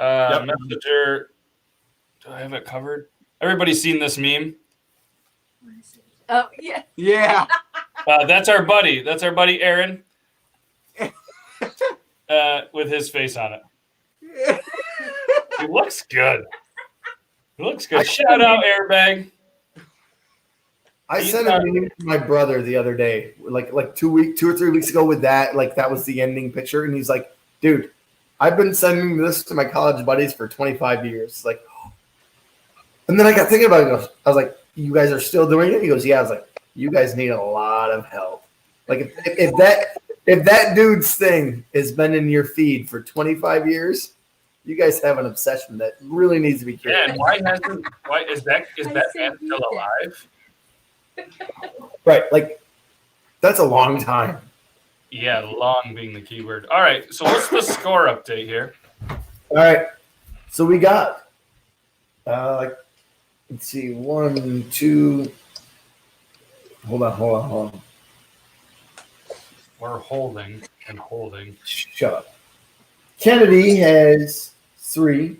Speaker 2: Messenger. Do I have it covered? Everybody's seen this meme.
Speaker 6: Oh yeah.
Speaker 5: Yeah.
Speaker 2: That's our buddy. That's our buddy Aaron. With his face on it. He looks good. He looks good. Shout out Airbag.
Speaker 3: I sent a meme to my brother the other day, like 2 or 3 weeks ago with that. Like that was the ending picture. And he's like, dude, I've been sending this to my college buddies for 25 years. Like, and then I got thinking about it. I was like, you guys are still doing it? He goes, yeah. I was like, you guys need a lot of help. Like if that dude's thing has been in your feed for 25 years, you guys have an obsession that really needs to be cured.
Speaker 2: Yeah, and why is that man still alive?
Speaker 3: Right, like that's a long time.
Speaker 2: Yeah, long being the key word. All right, so what's the score update here?
Speaker 3: All right, so we got let's see, 1, 2. Hold on.
Speaker 2: We're holding and holding.
Speaker 3: Shut up. Kennedy has 3.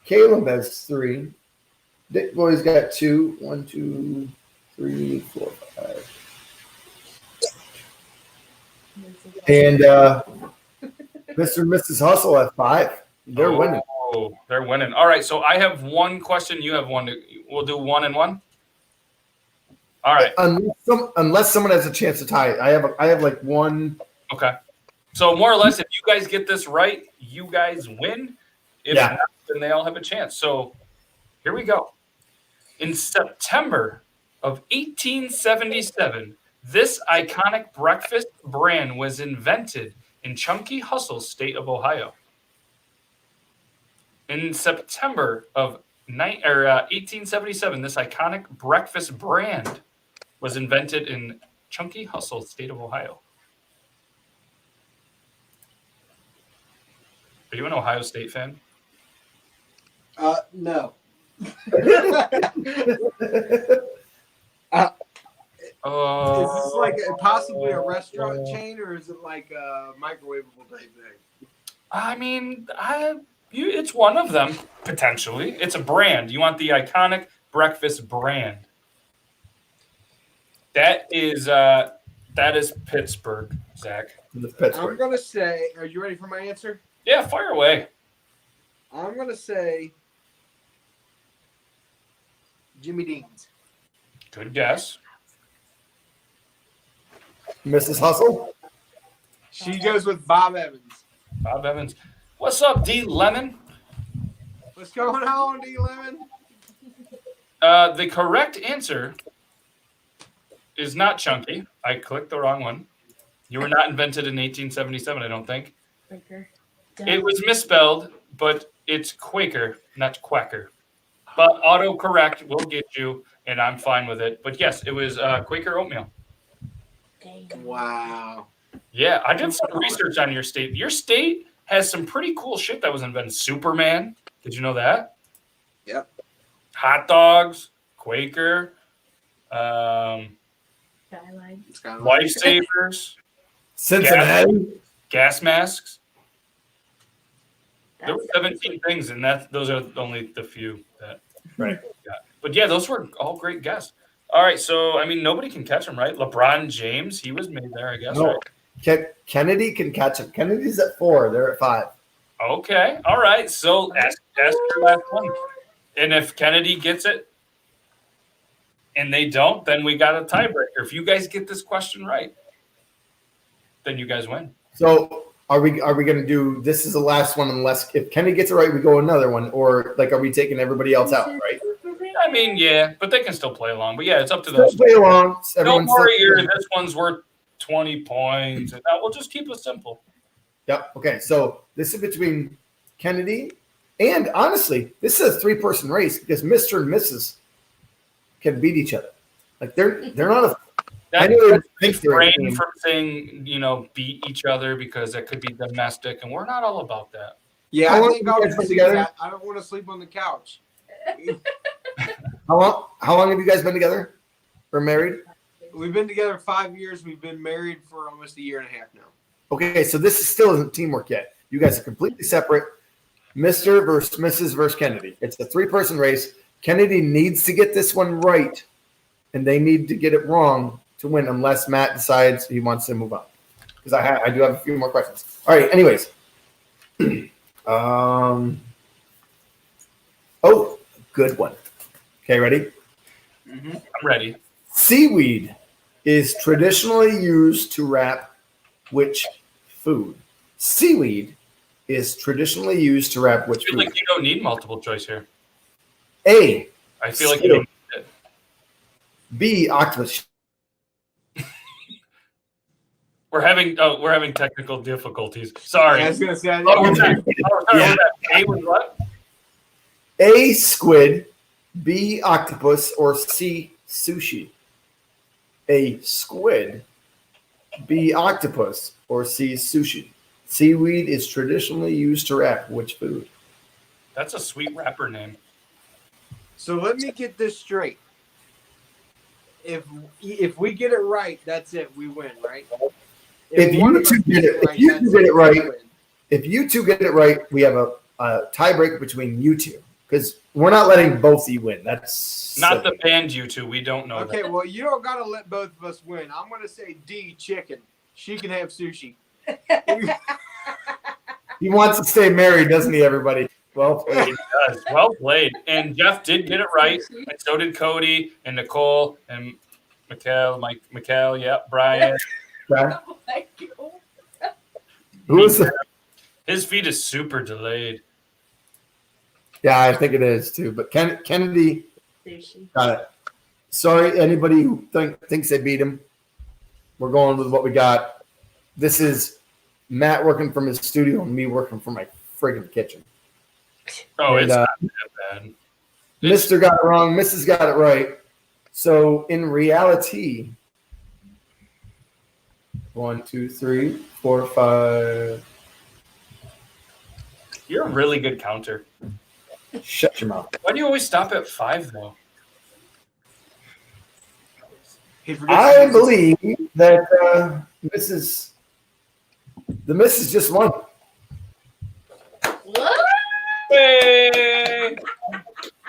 Speaker 3: Caleb has 3. Dick Boy's got 2. 1, 2, 3, 4, 5. And Mr. and Mrs. Hustle at 5. They're winning.
Speaker 2: Oh, they're winning. All right, so I have one question. You have one. We'll do 1 and 1. All right.
Speaker 3: Unless someone has a chance to tie it. I have like one.
Speaker 2: Okay. So more or less, if you guys get this right, you guys win. If
Speaker 3: Yeah.
Speaker 2: not, then they all have a chance. So here we go. In September of 1877, this iconic breakfast brand was invented in ChunkyHustle, state of Ohio. In September of 1877, this iconic breakfast brand was invented in ChunkyHustle, state of Ohio. Are you an Ohio State fan?
Speaker 5: No. Is this like possibly a restaurant chain, or is it like a microwavable type thing?
Speaker 2: I mean, it's one of them, potentially. It's a brand. You want the iconic breakfast brand. That is Pittsburgh, Zach.
Speaker 5: I'm going to say, are you ready for my answer?
Speaker 2: Yeah, fire away.
Speaker 5: I'm going to say Jimmy Dean's.
Speaker 2: Good guess.
Speaker 3: Mrs. Hustle?
Speaker 5: She goes with Bob Evans.
Speaker 2: Bob Evans. What's up, D. Lemon?
Speaker 5: What's going on, D. Lemon?
Speaker 2: The correct answer is not Chunky. I clicked the wrong one. You were not invented in 1877, I don't think.
Speaker 6: Quaker.
Speaker 2: It was misspelled, but it's Quaker, not Quacker. But autocorrect will get you, and I'm fine with it. But yes, it was Quaker oatmeal.
Speaker 5: Wow.
Speaker 2: Yeah, I did some research on your state. Your state has some pretty cool shit that was invented. Superman. Did you know that?
Speaker 5: Yep.
Speaker 2: Hot dogs, Quaker,
Speaker 6: Skyline.
Speaker 2: lifesavers,
Speaker 3: Cincinnati.
Speaker 2: gas masks. There were 17 things, and those are only the few that
Speaker 3: Right.
Speaker 2: got. But yeah, those were all great guesses. All right, so I mean, nobody can catch him, right? LeBron James, he was made there, I guess.
Speaker 3: No.
Speaker 2: Right?
Speaker 3: Kennedy can catch him. Kennedy's at 4. They're at 5.
Speaker 2: Okay, all right. So ask your last one, and if Kennedy gets it, and they don't, then we got a tiebreaker. If you guys get this question right, then you guys win.
Speaker 3: So are we going to do this is the last one unless if Kennedy gets it right, we go another one, or like are we taking everybody else out, right?
Speaker 2: I mean, yeah, but they can still play along. But yeah, it's up to them.
Speaker 3: Still play along.
Speaker 2: Don't worry, this one's worth 20 points. And we'll just keep it simple.
Speaker 3: Yep. Okay. So this is between Kennedy and honestly, this is a 3-person race because Mr. and Mrs. can beat each other. Like they're not a. I know they think they're a team.
Speaker 2: From saying beat each other because that could be domestic, and we're not all about that.
Speaker 5: Yeah,
Speaker 3: How
Speaker 5: I
Speaker 3: long
Speaker 5: think
Speaker 3: have
Speaker 5: I'll
Speaker 3: you guys been
Speaker 5: see
Speaker 3: together?
Speaker 5: that. I don't want to sleep on the couch.
Speaker 3: How long have you guys been together or married?
Speaker 5: We've been together 5 years. We've been married for almost a year and a half now.
Speaker 3: Okay, so this is still isn't teamwork yet. You guys are completely separate. Mr. versus Mrs. versus Kennedy. It's a 3-person race. Kennedy needs to get this one right, and they need to get it wrong to win unless Matt decides he wants to move on. Because I do have a few more questions. All right, anyways. Oh, good one. Okay, ready?
Speaker 2: I'm ready.
Speaker 3: Seaweed is traditionally used to wrap which food? Seaweed is traditionally used to wrap which
Speaker 2: I feel
Speaker 3: food?
Speaker 2: like you don't need multiple choice here.
Speaker 3: A.
Speaker 2: I feel like you don't need it.
Speaker 3: B. Octopus.
Speaker 2: We're having technical difficulties. Sorry.
Speaker 5: I was gonna say.
Speaker 2: We're back. A was what?
Speaker 3: A. Squid. B. Octopus. Or C. Sushi. A. Squid. B. Octopus. Or C. Sushi. Seaweed is traditionally used to wrap which food?
Speaker 2: That's a sweet rapper name.
Speaker 5: So let me get this straight. If we get it right, that's it. We win, right?
Speaker 3: If you two get it right, we have a tiebreaker between you two because we're not letting both of you win. That's
Speaker 2: not the band you two. We don't know.
Speaker 5: Okay,
Speaker 2: that.
Speaker 5: well, you don't got to let both of us win. I'm going to say D, chicken. She can have sushi.
Speaker 3: He wants to stay married, doesn't he, everybody? Well played.
Speaker 2: He does. Well played. And Jeff did get it right, and so did Cody and Nicole and Mikhail, yeah, Brian.
Speaker 3: Okay. Who is that?
Speaker 2: His feed is super delayed.
Speaker 3: Yeah, I think it is too. But Kennedy
Speaker 6: Sushi.
Speaker 3: got it. Sorry, anybody who thinks they beat him. We're going with what we got. This is Matt working from his studio and me working from my friggin' kitchen.
Speaker 2: Oh,
Speaker 3: And,
Speaker 2: it's not that bad.
Speaker 3: Mr. got it wrong. Mrs. got it right. So in reality, 1, 2, 3, 4, 5.
Speaker 2: You're a really good counter.
Speaker 3: Shut your mouth.
Speaker 2: Why do you always stop at 5 though?
Speaker 3: I believe that the missus just won.
Speaker 6: What?
Speaker 2: Hey!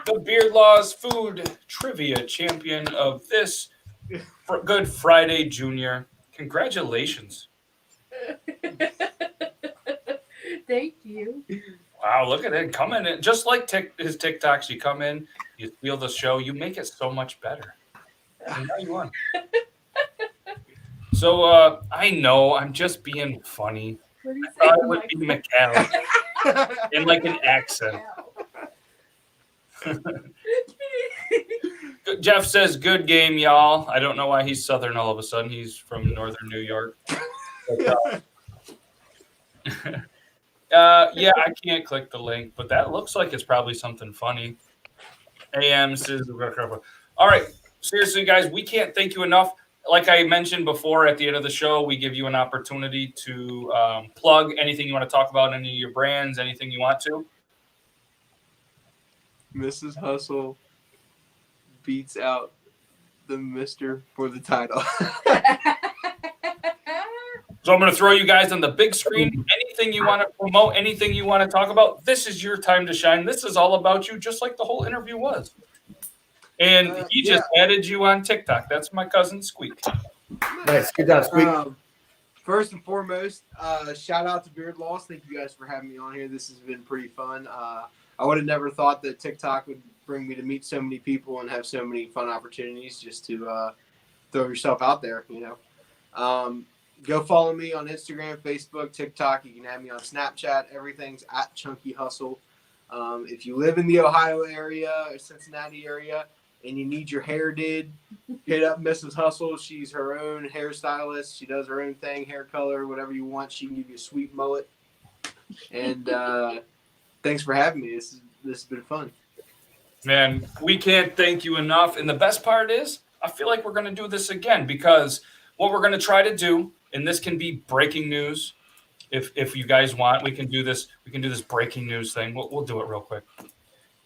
Speaker 2: The Beard Laws Food Trivia Champion of this Good Friday Junior. Congratulations.
Speaker 6: Thank you.
Speaker 2: Wow, look at it. Coming in. Just like his TikToks, you come in, you feel the show, you make it so much better. And now you won. So I know I'm just being funny.
Speaker 6: What do you
Speaker 2: I thought it would be McAllen in like an accent. Jeff says, "Good game, y'all." I don't know why he's Southern all of a sudden. He's from Northern New York. But, yeah, I can't click the link, but that looks like it's probably something funny. AM says, all right. Seriously, guys, we can't thank you enough. Like I mentioned before, at the end of the show, we give you an opportunity to plug anything you want to talk about, any of your brands, anything you want to.
Speaker 5: Mrs. Hustle beats out the Mr. for the title.
Speaker 2: So I'm going to throw you guys on the big screen. Anything you want to promote, anything you want to talk about, this is your time to shine. This is all about you, just like the whole interview was. And he just added you on TikTok. That's my cousin Squeak.
Speaker 3: Nice. Good job, Squeak.
Speaker 5: First and foremost, shout out to Beard Laws. Thank you guys for having me on here. This has been pretty fun. I would have never thought that TikTok would bring me to meet so many people and have so many fun opportunities just to throw yourself out there, you know. Go follow me on Instagram, Facebook, TikTok. You can add me on Snapchat. Everything's at ChunkyHustle. If you live in the Ohio area or Cincinnati area and you need your hair did, hit up Mrs. Hustle. She's her own hairstylist. She does her own thing, hair color, whatever you want. She can give you a sweet mullet. And thanks for having me. This has been fun.
Speaker 2: Man, we can't thank you enough. And the best part is, I feel like we're going to do this again, because what we're going to try to do, and this can be breaking news. If you guys want, we can do this. We can do this breaking news thing. We'll do it real quick.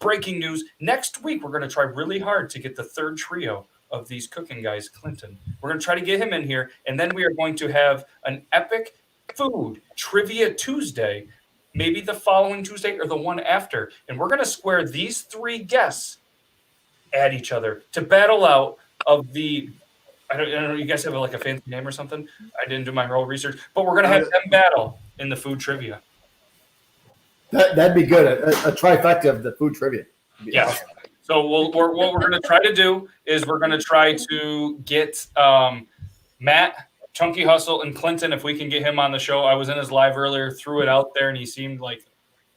Speaker 2: Breaking news. Next week, we're going to try really hard to get the third trio of these cooking guys, Clinton. We're going to try to get him in here. And then we are going to have an epic food trivia Tuesday, maybe the following Tuesday or the one after. And we're going to square these three guests at each other to battle out of the... I don't know. You guys have like a fancy name or something? I didn't do my whole research, but we're gonna have them battle in the food trivia.
Speaker 3: That'd be good. A trifecta of the food trivia.
Speaker 2: Yeah.
Speaker 3: Awesome.
Speaker 2: So what we're gonna try to do is we're gonna try to get Matt, Chunky Hustle, and Clinton, if we can get him on the show. I was in his live earlier, threw it out there, and he seemed like,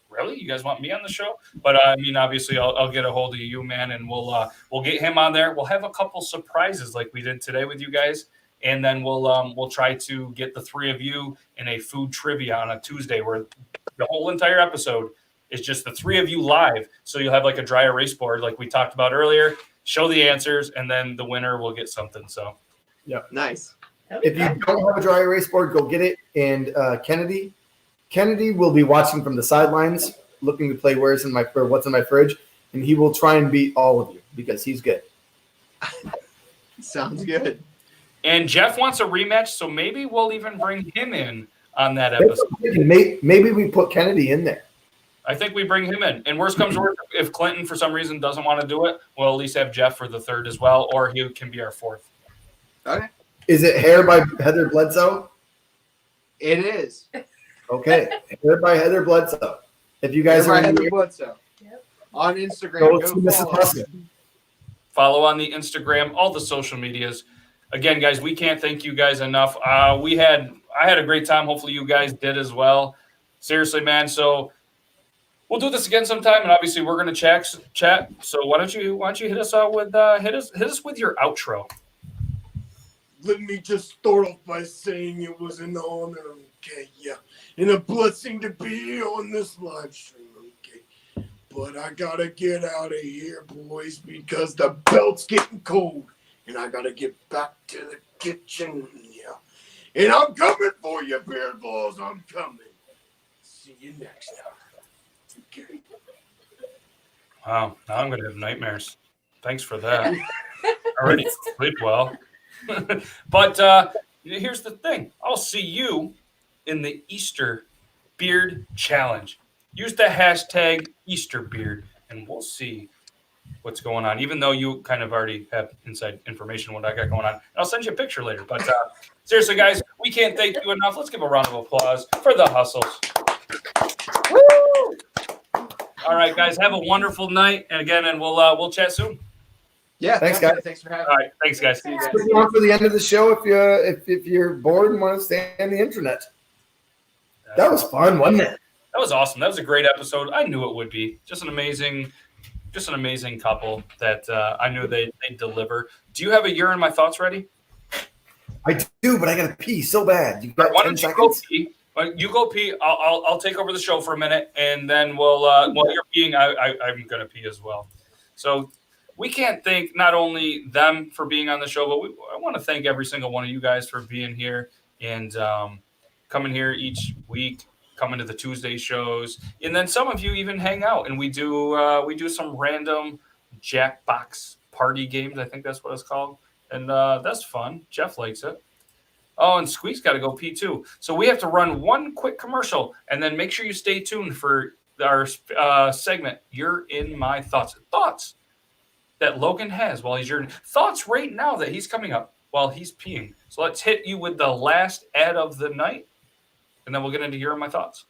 Speaker 2: really? You guys want me on the show? But I mean, obviously, I'll get a hold of you, man, and we'll get him on there. We'll have a couple surprises like we did today with you guys, and then we'll try to get the three of you in a food trivia on a Tuesday, where the whole entire episode is just the three of you live. So you'll have like a dry erase board, like we talked about earlier. Show the answers, and then the winner will get something. So,
Speaker 3: yeah,
Speaker 5: nice.
Speaker 3: If you don't have a dry erase board, go get it. And Kennedy will be watching from the sidelines, looking to play what's in my fridge, and he will try and beat all of you because he's good.
Speaker 5: Sounds good.
Speaker 2: And Jeff wants a rematch, so maybe we'll even bring him in on that episode.
Speaker 3: Maybe we put Kennedy in there.
Speaker 2: I think we bring him in. And worst comes worst, if Clinton for some reason doesn't want to do it, we'll at least have Jeff for the third as well, or he can be our fourth.
Speaker 5: Okay.
Speaker 3: Is it Hair by Heather Bledsoe?
Speaker 5: It is.
Speaker 3: Okay, Hair by Heather Bledsoe. If you guys are
Speaker 5: Heather Bledsoe. Yep. On Instagram,
Speaker 3: go
Speaker 5: go
Speaker 3: to Mrs. Hustle.
Speaker 2: Follow on the Instagram, all the social medias. Again, guys, we can't thank you guys enough. I had a great time. Hopefully, you guys did as well. Seriously, man. So we'll do this again sometime, and obviously we're going to chat. So why don't you hit us out with hit us with your outro.
Speaker 4: Let me just start off by saying it was an honor, okay, yeah, and a blessing to be on this live stream, okay. But I gotta get out of here, boys, because the belt's getting cold, and I gotta get back to the kitchen, yeah. And I'm coming for you, Beard Balls, I'm coming. See you next time. Okay.
Speaker 2: Wow, now I'm going to have nightmares. Thanks for that. Already sleep well. But here's the thing. I'll see you in the Easter Beard Challenge. Use the hashtag EasterBeard, and we'll see what's going on, even though you kind of already have inside information what I got going on. I'll send you a picture later. But seriously, guys, we can't thank you enough. Let's give a round of applause for the hustles. Woo! All right, guys, have a wonderful night. And again, we'll chat soon.
Speaker 5: Yeah,
Speaker 3: thanks, guys.
Speaker 5: Thanks for having me.
Speaker 2: All right, thanks, guys.
Speaker 5: See you guys.
Speaker 3: Stick around for the end of the show if you're bored and want to stay on the internet. That was fun, wasn't it?
Speaker 2: That was awesome. That was a great episode. I knew it would be. Just an amazing couple that I knew they'd deliver. Do you have a You're in My Thoughts ready?
Speaker 3: I do, but I got to pee so bad. You got
Speaker 2: Why
Speaker 3: 10
Speaker 2: don't you
Speaker 3: seconds?
Speaker 2: go pee? You go pee. I'll take over the show for a minute, and then while you're peeing, I'm gonna pee as well. So we can't thank not only them for being on the show, but I want to thank every single one of you guys for being here and coming here each week, coming to the Tuesday shows, and then some of you even hang out, and we do some random Jackbox party games. I think that's what it's called, and that's fun. Jeff likes it. Oh, and Squeak's got to go pee too. So we have to run one quick commercial, and then make sure you stay tuned for our segment, You're in My Thoughts. Thoughts that Logan has while he's urinating. Thoughts right now that he's coming up while he's peeing. So let's hit you with the last ad of the night, and then we'll get into You're in My Thoughts.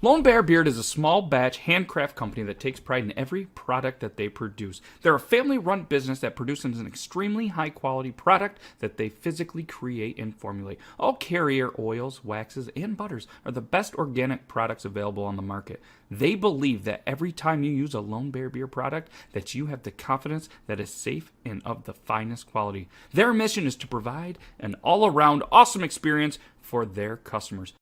Speaker 11: Lone Bear Beard is a small batch handcraft company that takes pride in every product that they produce. They're a family-run business that produces an extremely high-quality product that they physically create and formulate. All carrier oils, waxes, and butters are the best organic products available on the market. They believe that every time you use a Lone Bear Beer product, that you have the confidence that is safe and of the finest quality. Their mission is to provide an all-around awesome experience for their customers.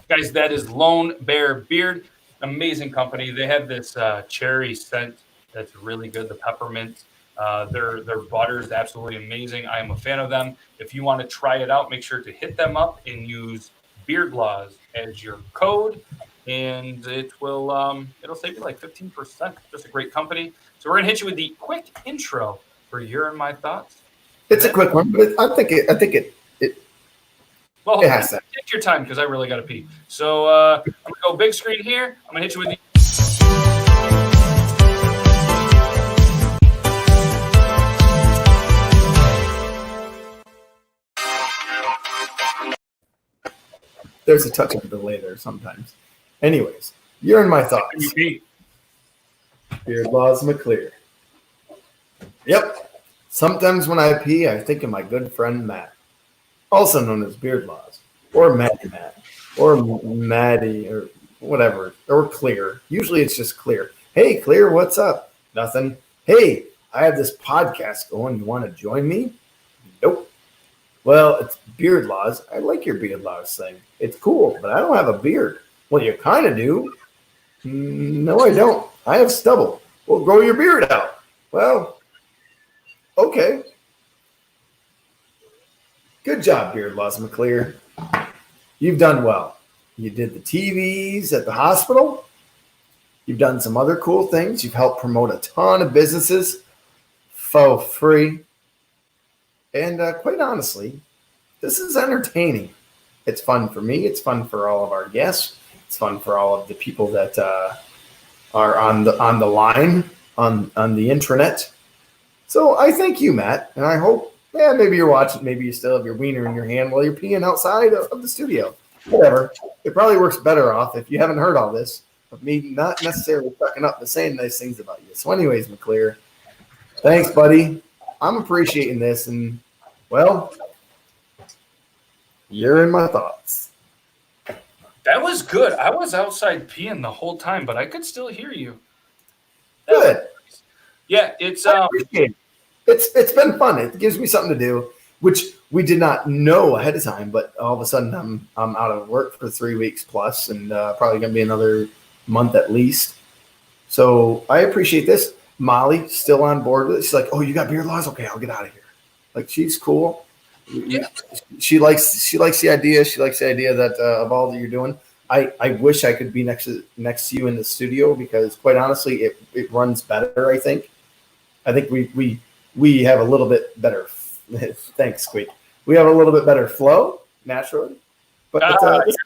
Speaker 2: Guys, that is Lone Bear Beard. Amazing company. They have this cherry scent that's really good, the peppermint. Their butter is absolutely amazing. I am a fan of them. If you want to try it out, make sure to hit them up and use Beard Laws as your code, and it will it'll save you like 15%. Just a great company. So we're gonna hit you with the quick intro for You're in My Thoughts.
Speaker 3: It's a quick one, but I think it
Speaker 2: Well,
Speaker 3: it has to.
Speaker 2: take your time because I really got to pee. So I'm going to go big screen here. I'm going to hit you with the...
Speaker 3: There's a touch of a delay there sometimes. Anyways, You're in My Thoughts. Beard Laws McClear. Yep. Sometimes when I pee, I think of my good friend Matt, also known as Beard Laws, or Maddie Matt, or Maddie, or whatever, or Clear. Usually it's just Clear. Hey, Clear, what's up? Nothing. Hey, I have this podcast going. You want to join me? Nope. Well, it's Beard Laws. I like your Beard Laws thing. It's cool, but I don't have a beard. Well, you kind of do. No, I don't. I have stubble. Well, grow your beard out. Well, okay. Good job, Beard Laws McClear. You've done well. You did the TVs at the hospital. You've done some other cool things. You've helped promote a ton of businesses for free. And quite honestly, this is entertaining. It's fun for me. It's fun for all of our guests. It's fun for all of the people that are on the line, on the intranet. So I thank you, Matt, and I hope, maybe you're watching, maybe you still have your wiener in your hand while you're peeing outside of the studio. Whatever. It probably works better off if you haven't heard all this of me not necessarily fucking up and saying nice things about you. So anyways, McClear, thanks, buddy. I'm appreciating this, and, well, you're in my thoughts.
Speaker 2: That was good. I was outside peeing the whole time, but I could still hear you.
Speaker 3: Good.
Speaker 2: Yeah, it's
Speaker 3: I appreciate it. It's been fun. It gives me something to do, which we did not know ahead of time. But all of a sudden, I'm out of work for 3 weeks plus, and probably gonna be another month at least. So I appreciate this. Molly still on board with it. She's like, "Oh, you got beard laws? Okay, I'll get out of here." Like she's cool.
Speaker 2: Yeah.
Speaker 3: She likes the idea. She likes the idea that of all that you're doing. I wish I could be next to you in the studio because quite honestly, it runs better. I think we have a little bit better. Thanks, Squeak. We have a little bit better flow naturally. But
Speaker 2: my thoughts.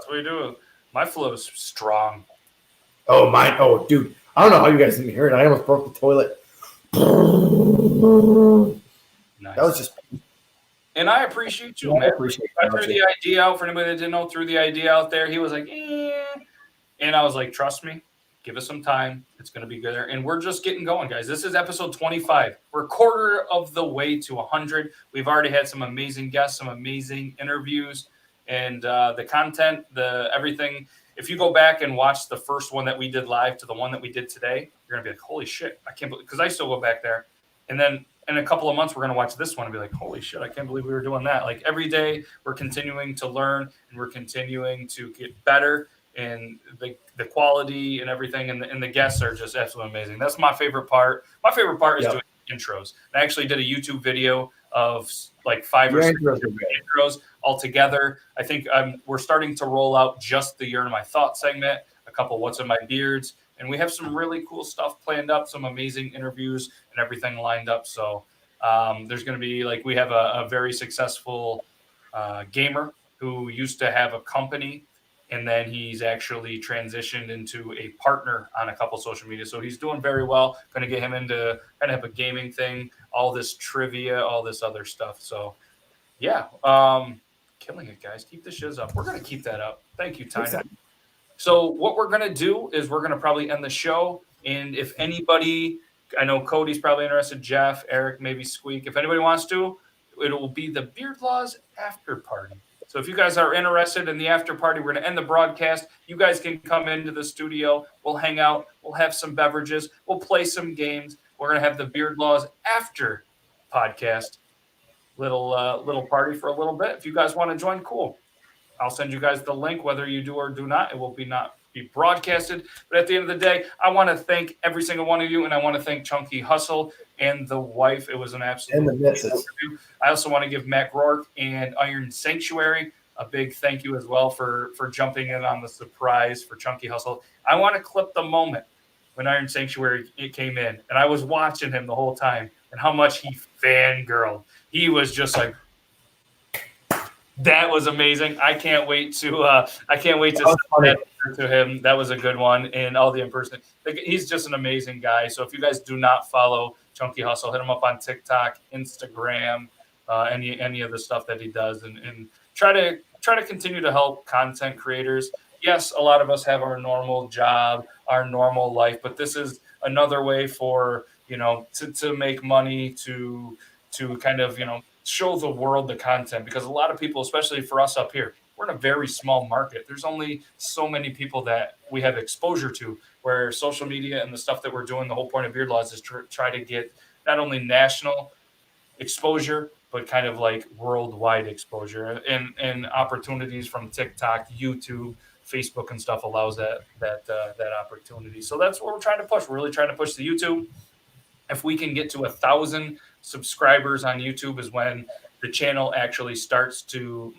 Speaker 2: What are you doing? My flow is strong.
Speaker 3: Oh, mine. Oh, dude. I don't know how you guys didn't hear it. I almost broke the toilet.
Speaker 2: Nice.
Speaker 3: That was just.
Speaker 2: And I appreciate you, man. I threw the idea out for anybody that didn't know. Threw the idea out there. He was like, and I was like, trust me, give us some time. It's going to be good. And we're just getting going, guys. This is episode 25. We're a quarter of the way to 100. We've already had some amazing guests, some amazing interviews, and the content, everything. If you go back and watch the first one that we did live to the one that we did today, you're going to be like, holy shit, I can't believe, because I still go back there. And then in a couple of months, we're going to watch this one and be like, holy shit, I can't believe we were doing that. Like every day we're continuing to learn and we're continuing to get better, and the quality and everything. And the guests are just absolutely amazing. That's my favorite part. My favorite part is doing intros. I actually did a YouTube video of like 5 or 6 intros all together. I think we're starting to roll out just the Year in My Thought segment, a couple What's in My Beards, and we have some really cool stuff planned up, some amazing interviews and everything lined up. So there's going to be like, we have a very successful gamer who used to have a company, and then he's actually transitioned into a partner on a couple social media. So he's doing very well. Going to get him into kind of a gaming thing, all this trivia, all this other stuff. So yeah, killing it, guys. Keep the shiz up. We're going to keep that up. Thank you, Tyner.
Speaker 3: Exactly.
Speaker 2: So what we're going to do is we're going to probably end the show. And if anybody, I know Cody's probably interested, Jeff, Eric, maybe Squeak. If anybody wants to, it will be the Beard Laws after party. So if you guys are interested in the after party, we're going to end the broadcast. You guys can come into the studio. We'll hang out. We'll have some beverages. We'll play some games. We're going to have the Beard Laws after podcast. Little party for a little bit. If you guys want to join, cool. I'll send you guys the link, whether you do or do not. It will not be broadcasted. But at the end of the day, I want to thank every single one of you, and I want to thank Chunky Hustle and the wife. It was an absolute
Speaker 3: and the missus.
Speaker 2: I also want to give Matt Rourke and Iron Sanctuary a big thank you as well for jumping in on the surprise for Chunky Hustle. I want to clip the moment when Iron Sanctuary came in, and I was watching him the whole time, and how much he fangirled. He was just like, that was amazing. I can't wait to send that to him. That was a good one. And all the impersonation. He's just an amazing guy. So if you guys do not follow Chunky Hustle, hit him up on TikTok, Instagram, any of the stuff that he does, and try to continue to help content creators. Yes, a lot of us have our normal job, our normal life, but this is another way for, to make money, to kind of, show the world the content, because a lot of people, especially for us up here, we're in a very small market. There's only so many people that we have exposure to, where social media and the stuff that we're doing, the whole point of Beard Laws is to try to get not only national exposure, but kind of like worldwide exposure, and opportunities from TikTok, YouTube, Facebook and stuff allows that opportunity. So that's what we're trying to push. We're really trying to push the YouTube. If we can get to 1,000 subscribers on YouTube is when the channel actually starts to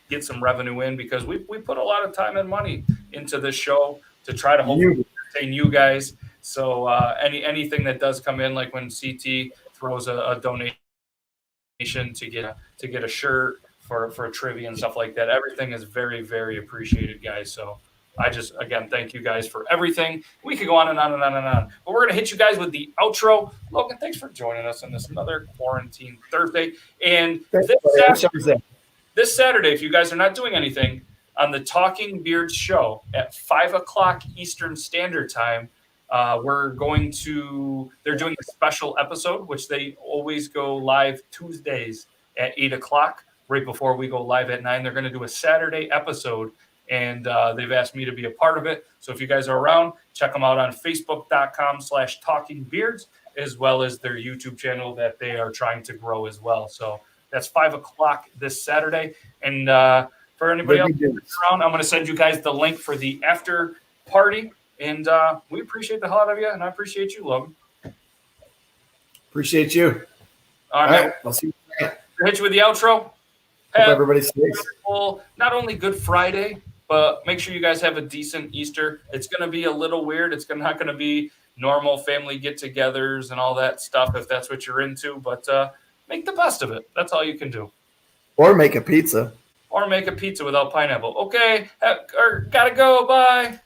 Speaker 2: get some revenue in, because we put a lot of time and money into this show to try to hopefully entertain you guys. So anything that does come in, like when CT throws a donation to get a shirt for a trivia and stuff like that, everything is very, very appreciated, guys. So I just, again, thank you guys for everything. We could go on and on and on and on, but we're going to hit you guys with the outro. Logan, thanks for joining us on this another Quarantine Thursday. And this Saturday, if you guys are not doing anything, on the Talking Beards show at 5 o'clock Eastern Standard Time, they're doing a special episode, which they always go live Tuesdays at 8 o'clock, right before we go live at 9. They're going to do a Saturday episode and they've asked me to be a part of it. So if you guys are around, check them out on Facebook.com/TalkingBeards, as well as their YouTube channel that they are trying to grow as well. So that's 5 o'clock this Saturday. And for anybody else around, I'm going to send you guys the link for the after party. And we appreciate the hell out of you, and I appreciate you, Logan.
Speaker 3: Appreciate you.
Speaker 2: All right.
Speaker 3: I'll see you tonight.
Speaker 2: Hit you with the outro.
Speaker 3: Hope
Speaker 2: Have
Speaker 3: everybody stays.
Speaker 2: wonderful, not only Good Friday, but make sure you guys have a decent Easter. It's going to be a little weird. It's not going to be normal family get-togethers and all that stuff if that's what you're into. But make the best of it. That's all you can do.
Speaker 3: Or make a pizza.
Speaker 2: Or make a pizza without pineapple. Okay, gotta go. Bye.